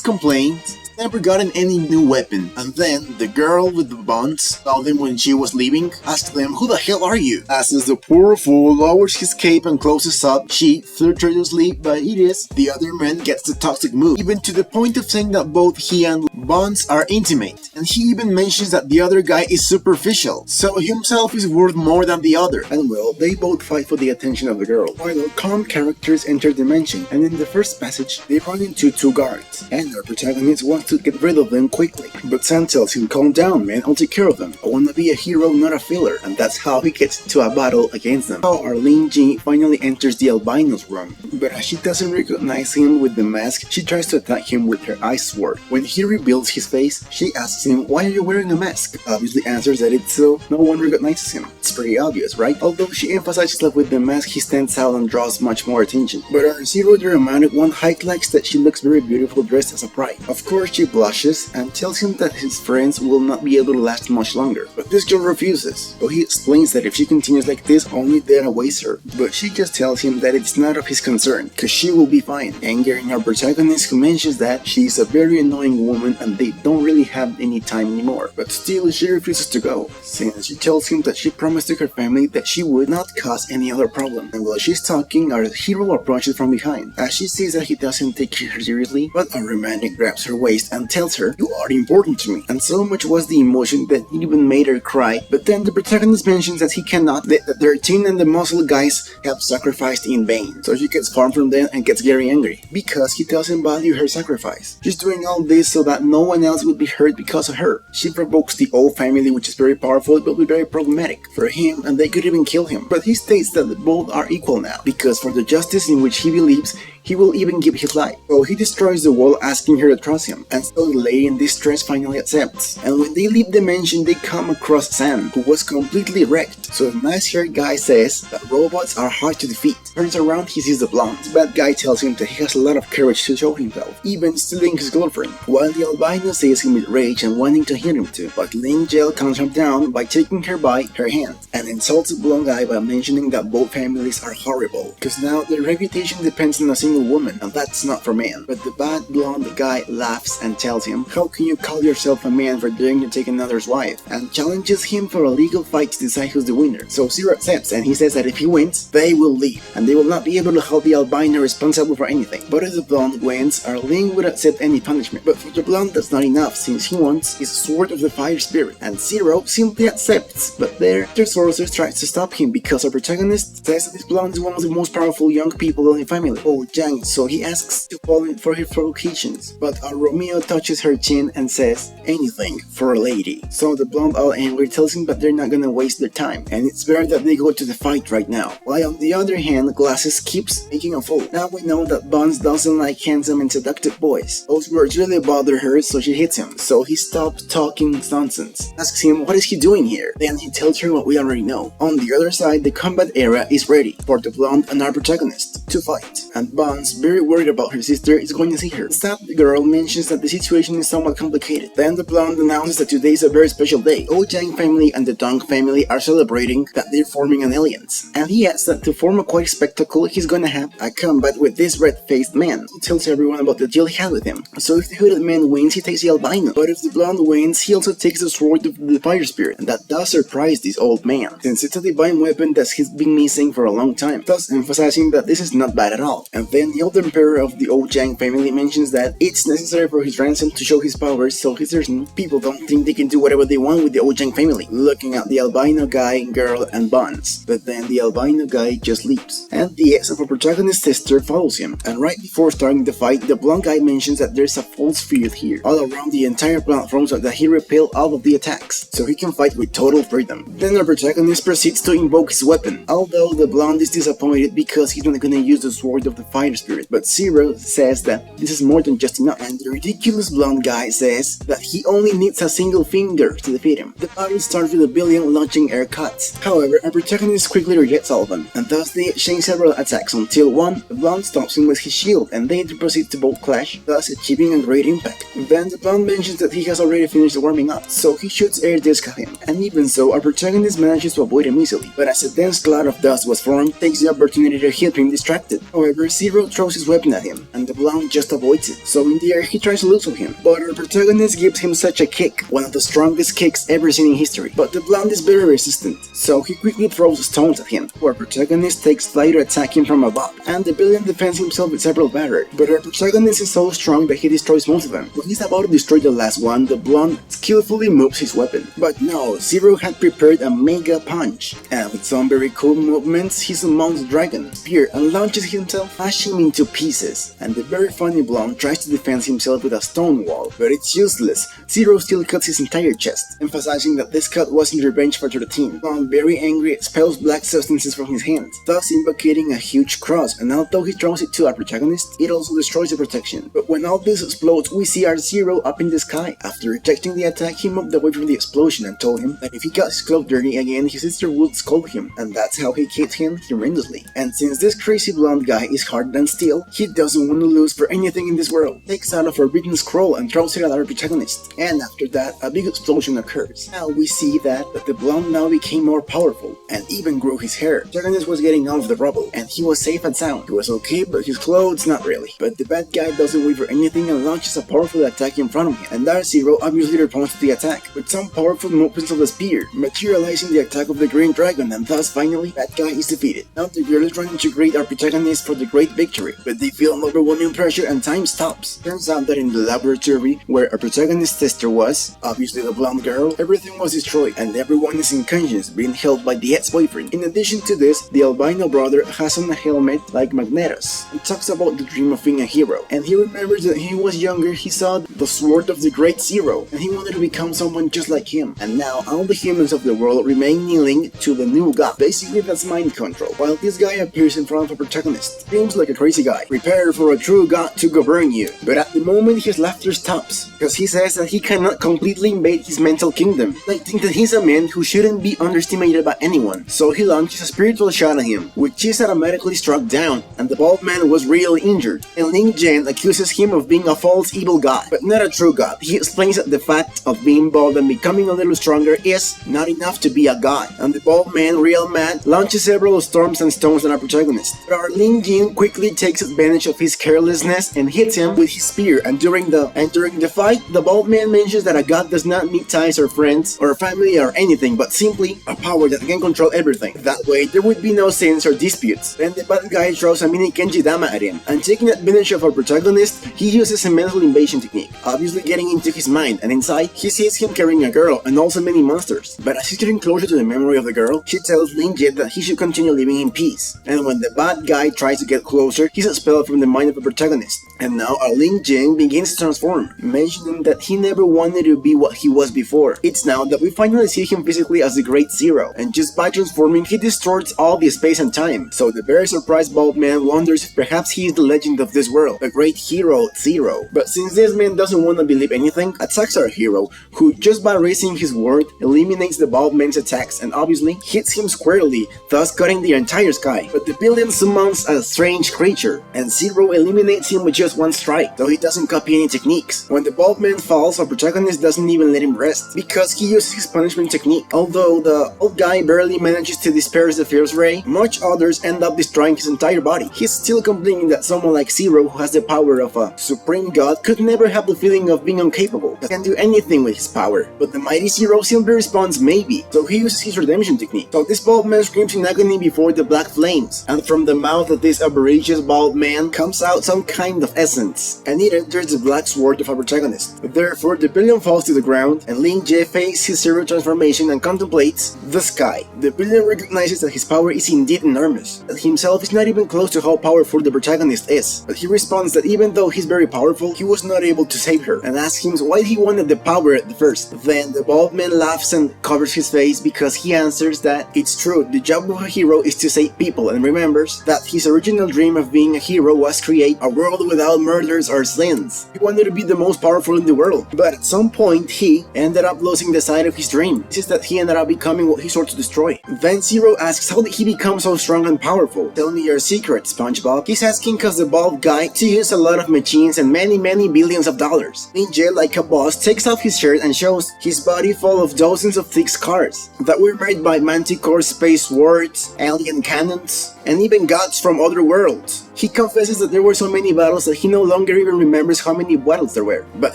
S2: complains never gotten any new weapon. And then the girl with the buns saw them when she was leaving, asked them, "Who the hell are you?" As the poor fool lowers his cape and closes up, she flirtatiously, but it is, the other man gets the toxic move, even to the point of saying that both he and Buns are intimate. And he even mentions that the other guy is superficial, so himself is worth more than the other. And well, they both fight for the attention of the girl, while calm characters enter the mansion, and in the first passage, they run into two guards, and our protagonist wants to get rid of them quickly. But San tells him, "Calm down, man, I'll take care of them. I wanna be a hero, not a filler." And that's how he gets into a battle against them. How Arlene G finally enters the albino's room, but as she doesn't recognize him with the mask, she tries to attack him with her ice sword. When he reveals his face, she asks him, "Why are you wearing a mask?" Obviously answers that it's so no one recognizes him. It's pretty obvious, right? Although she emphasizes that with the mask he stands out and draws much more attention. But our Zero the Romantic one highlights that she looks very beautiful dressed as a bride. Of course, she blushes and tells him that his friends will not be able to last much longer. But this girl refuses, so he explains that if she continues like this, only that awaits her. But she just tells him that it's not of his concern, cause she will be fine, angering our protagonist, who mentions that she is a very annoying woman and they don't really have any time anymore. But still, she refuses to go, since she tells him that she promised to her family that she would not cause any other problem. And while she's talking, our hero approaches from behind, as she sees that he doesn't take her seriously, but our romantic grabs her waist and tells her, "You are important to me." And so much was the emotion that it even made her cry. But then the protagonist mentions that he cannot, that the 13 and the muscle guys have sacrificed in vain. So she gets far from them and gets very angry, because he doesn't value her sacrifice. She's doing all this so that no one else would be hurt because of her. She provokes the O family, which is very powerful but will be very problematic for him, and they could even kill him. But he states that both are equal now, because for the justice in which he believes, he will even give his life. So he destroys the wall, asking her to trust him, and so the lady in distress finally accepts. And when they leave the mansion, they come across Sam, who was completely wrecked. So the nice-haired guy says that robots are hard to defeat. Turns around, he sees the blonde. The bad guy tells him that he has a lot of courage to show himself, even stealing his girlfriend, while the albino says him with rage and wanting to hit him too. But Lin Jie calms him down by taking her by her hand, and insults the blonde guy by mentioning that both families are horrible, because now their reputation depends on a single woman, and that's not for man. But the bad blonde guy laughs and tells him, "How can you call yourself a man for daring to take another's wife?" and challenges him for a legal fight to decide who's the winner. So Zero accepts, and he says that if he wins, they will leave, and they will not be able to hold the albino responsible for anything. But if the blonde wins, Arlene would accept any punishment. But for the blonde, that's not enough, since he wants his sword of the fire spirit, and Zero simply accepts. But there, the sorcerer tries to stop him, because our protagonist says that this blonde is one of the most powerful young people in the family. Oh,
S1: Jang, so he asks to fall in for her provocations. But Romeo touches her chin and says, anything for a lady. So the blonde, all angry, tells him that they're not gonna waste their time, and it's better that they go to the fight right now. While on the other hand, Glasses keeps making a fool. Now we know that Buns doesn't like handsome and seductive boys. Those words really bother her, so she hits him. So he stops talking nonsense, asks him what is he doing here. Then he tells her what we already know. On the other side, the combat area is ready for the blonde and our protagonist to fight, and Buns, very worried about her sister, is going to see her. Sad girl mentions that the situation is somewhat complicated. Then the blonde announces that today is a very special day. Oh Jang family and the Dong family are celebrating that they're forming an alliance, and he adds that to form a quite spectacle, he's gonna have a combat with this red-faced man. He tells everyone about the deal he had with him. So if the hooded man wins, he takes the albino, but if the blonde wins, he also takes the sword of the fire spirit, and that does surprise this old man, since it's a divine weapon that he's been missing for a long time, thus emphasizing that this is not bad at all. And then the old emperor of the old Jang family mentions that it's necessary for his ransom to show his powers, so he's certain people don't think they can do whatever they want with the old Jang family, looking at the albino guy, girl, and Buns. But then the albino guy just leaves, and the ex of our protagonist's sister follows him. And right before starting the fight, the blonde guy mentions that there's a false field here, all around the entire platform, so that he repel all of the attacks, so he can fight with total freedom. Then our protagonist proceeds to invoke his weapon, although the blonde is disappointed because he's not gonna use the sword of the fire spirit. But Zero says that this is more than just enough, and the ridiculous blonde guy says that he only needs a single finger to defeat him. The battle starts with a billion launching air cuts. However, our protagonist quickly rejects all of them, and thus they exchange several attacks until one, the blonde stops him with his shield, and they proceed to both clash, thus achieving a great impact. Then the blonde mentions that he has already finished warming up, so he shoots air disc at him, and even so, our protagonist manages to avoid him easily, but as a dense cloud of dust was formed, takes the opportunity to keep him distracted. However, Zero throws his weapon at him, and the blonde just avoids it, so in the air he tries to lose with him, but our protagonist gives him such a kick, one of the strongest kicks ever seen in history. But the blonde is very resistant, so he quickly throws stones at him. Our protagonist takes flight to attack him from above, and the villain defends himself with several barriers, but our protagonist is so strong that he destroys most of them. When he's about to destroy the last one, the blonde skillfully moves his weapon. But no, Zero had prepared a mega punch, and with some very cool movements, he summons Dragon Spear and launches himself, smashing him into pieces. And the very funny blonde tries to defend himself with a stone wall, but it's useless. Zero still cuts his entire chest, emphasizing that this cut was in revenge for 13. Blonde, very angry, expels black substances from his hands, thus invocating a huge cross, and although he throws it to our protagonist, it also destroys the protection. But when all this explodes, we see our Zero up in the sky. After rejecting the attack, he moved away from the explosion and told him that if he got his cloak dirty again, his sister would scold him, and that's how he kicked him tremendously. And since this crazy blonde guy is harder than steel, he doesn't want to lose for anything in this world. Takes out a forbidden scroll and throws it at our protagonist, and after that, a big explosion occurs. Now we see that the blonde now became more powerful, and even grew his hair. The protagonist was getting out of the rubble, and he was safe and sound. He was okay, but his clothes not really. But the bad guy doesn't wait for anything and launches a powerful attack in front of him, and our Zero obviously responds to the attack, with some powerful movements of the spear, materializing the attack of the Green Dragon, and thus finally, that guy is defeated. Now the girl is running to greet our protagonist for the great victory, but they feel an overwhelming pressure and time stops. Turns out that in the laboratory where our protagonist's sister was, obviously the blonde girl, everything was destroyed, and everyone is unconscious, being held by the ex-boyfriend. In addition to this, the albino brother has on a helmet like Magnetos, and talks about the dream of being a hero, and he remembers that when he was younger he saw the sword of the great Zero, and he wanted to become someone just like him, and now all the humans of the world remain kneeling to the new god. Basically that's mind control, while this guy appears in front of a protagonist. Seems like a crazy guy, prepare for a true god to govern you, but at the moment his laughter stops, because he says that he cannot completely invade his mental kingdom. I think that he's a man who shouldn't be underestimated by anyone, so he launches a spiritual shot at him, which is automatically struck down, and the bald man was really injured, and Ling Jen accuses him of being a false evil god, but not a true god. He explains that the fact of being bald and becoming a little stronger is not enough to be a god, and the bald man, real mad, launches several storms and stones at our protagonist. But our Ling Jin quickly takes advantage of his carelessness and hits him with his spear, and during the fight, the bald man mentions that a god does not need ties or friends or family or anything, but simply a power that can control everything. That way, there would be no sins or disputes. Then the bad guy throws a mini Kenji Dama at him, and taking advantage of our protagonist, he uses a mental invasion technique, obviously getting into his mind, and inside, he sees him carrying a girl and also many monsters. But as he's getting closer to the memory of the girl, she tells Lin Jin that he should continue living in peace. And when the bad guy tries to get close
S2: closer, he's expelled from the mind of the protagonist. And now our Ling Jing begins to transform, mentioning that he never wanted to be what he was before. It's now that we finally see him physically as the Great Zero, and just by transforming, he distorts all the space and time. So the very surprised bald man wonders if perhaps he is the legend of this world, a great hero, Zero. But since this man doesn't want to believe anything, attacks our hero, who just by raising his word, eliminates the bald man's attacks and obviously hits him squarely, thus cutting the entire sky. But the villain summons a strange creature, and Zero eliminates him with just one strike, though he doesn't copy any techniques. When the bald man falls, our protagonist doesn't even let him rest, because he uses his punishment technique. Although the old guy barely manages to disperse the fierce ray, much others end up destroying his entire body. He's still complaining that someone like Zero, who has the power of a supreme god, could never have the feeling of being incapable, can't do anything with his power. But the mighty Zero simply responds maybe, so he uses his redemption technique. So this bald man screams in agony before the black flames, and from the mouth of this avaricious bald man comes out some kind of essence, and it enters the black sword of our protagonist. Therefore, the villain falls to the ground, and Ling Jie faces his Zero transformation and contemplates the sky. The villain recognizes that his power is indeed enormous, that himself is not even close to how powerful the protagonist is, but he responds that even though he's very powerful, he was not able to save her, and asks him why he wanted the power at first. Then the bald man laughs and covers his face because he answers that it's true, the job of a hero is to save people, and remembers that his original dream of being a hero was create a world without murders or sins. He wanted to be the most powerful in the world, but at some point he ended up losing the sight of his dream. This is that he ended up becoming what he sought to destroy. Then Zero asks how did he become so strong and powerful? Tell me your secret, SpongeBob. He's asking cause the bald guy to use a lot of machines and many billions of dollars. Ninja, like a boss, takes off his shirt and shows his body full of dozens of thick scars that were made by Manticore space swords, alien cannons, and even gods from other worlds. He confesses that there were so many battles that he no longer even remembers how many battles there were, but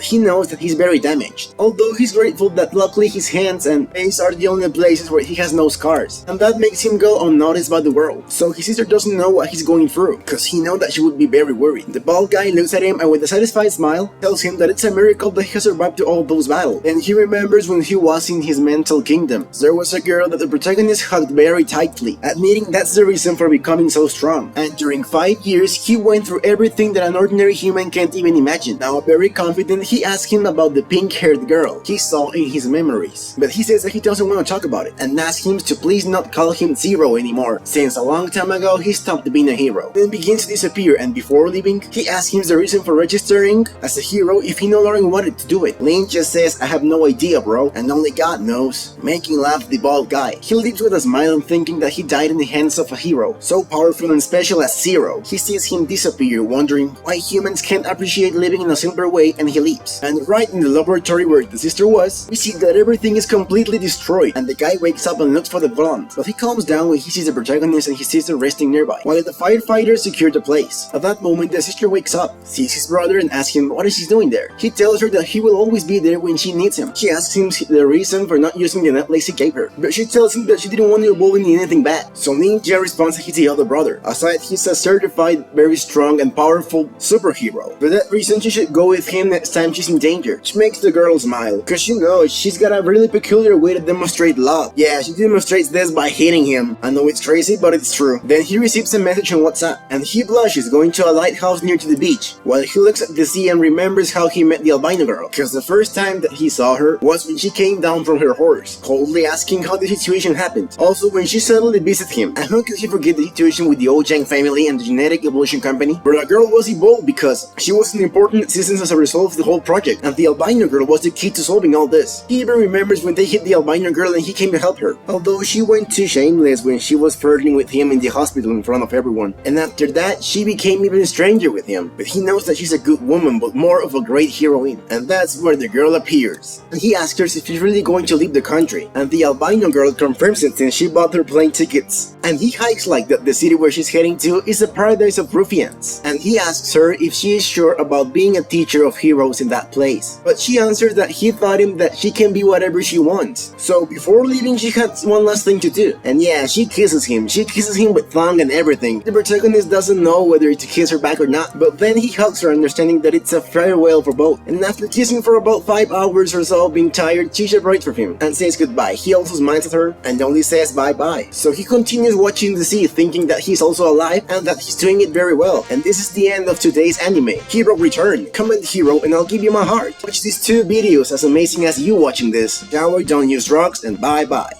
S2: he knows that he's very damaged, although he's grateful that luckily his hands and face are the only places where he has no scars, and that makes him go unnoticed by the world. So his sister doesn't know what he's going through, cause he knows that she would be very worried. The bald guy looks at him and with a satisfied smile tells him that it's a miracle that he has survived to all those battles, and he remembers when he was in his mental kingdom. There was a girl that the protagonist hugged very tightly, admitting that's the reason for becoming so strong, and during 5 years he went through everything that an ordinary human can't even imagine. Now very confident, he asks him about the pink-haired girl he saw in his memories, but he says that he doesn't want to talk about it, and asks him to please not call him Zero anymore, since a long time ago he stopped being a hero. Then begins to disappear, and before leaving, he asks him the reason for registering as a hero if he no longer wanted to do it. Lin just says, I have no idea bro, and only God knows, making laugh the bald guy. He leaves with a smile and thinking that he died in the hands of a hero so powerful and special as Zero. He sees him disappear, wondering why humans can't appreciate living in a simpler way, and he leaves. And right in the laboratory where the sister was, we see that everything is completely destroyed, and the guy wakes up and looks for the blonde, but he calms down when he sees the protagonist and his sister resting nearby, while the firefighters secure the place. At that moment, the sister wakes up, sees his brother, and asks him what is he doing there. He tells her that he will always be there when she needs him. She asks him the reason for not using the necklace he gave her, but she tells him that she didn't want to involve in anything bad. So Ninja responds that he's the other brother. Aside, he's a certified, very strong and powerful superhero. For that reason, she should go with him next time she's in danger. Which makes the girl smile, cause she knows she's got a really peculiar way to demonstrate love. Yeah, she demonstrates this by hitting him. I know it's crazy, but it's true. Then he receives a message on WhatsApp, and he blushes, going to a lighthouse near to the beach, while he looks at the sea and remembers how he met the albino girl, cause the first time that he saw her was when she came down from her horse, coldly asking how the situation happened. Also, when she suddenly visited him, and how could he forget the situation with the Ojang family and the genetic evolution company, where the girl was evolved because she was an important citizen as a result of the whole project, and the albino girl was the key to solving all this. He even remembers when they hit the albino girl and he came to help her, although she went too shameless when she was flirting with him in the hospital in front of everyone, and after that she became even stranger with him. But he knows that she's a good woman, but more of a great heroine, and that's where the girl appears. And he asks her if she's really going to leave the country, and the albino girl confirms it since she bought her plane tickets. And he hikes like that the city where she's heading to is a paradise of ruffians, and he asks her if she is sure about being a teacher of heroes in that place. But she answers that he thought him that she can be whatever she wants. So before leaving, she had one last thing to do, and yeah, she kisses him. She kisses him with tongue and everything. The protagonist doesn't know whether to kiss her back or not, but then he hugs her, understanding that it's a farewell for both. And after kissing for about 5 hours or so, being tired, she separates from him and says goodbye. He also smiles at her and only says bye-bye. So he continues watching the sea, thinking that he's also alive and that he's doing doing it very well. And this is the end of today's anime. Hero return. Comment hero and I'll give you my heart. Watch these 2 videos as amazing as you watching this. Shower, don't use drugs, and bye bye.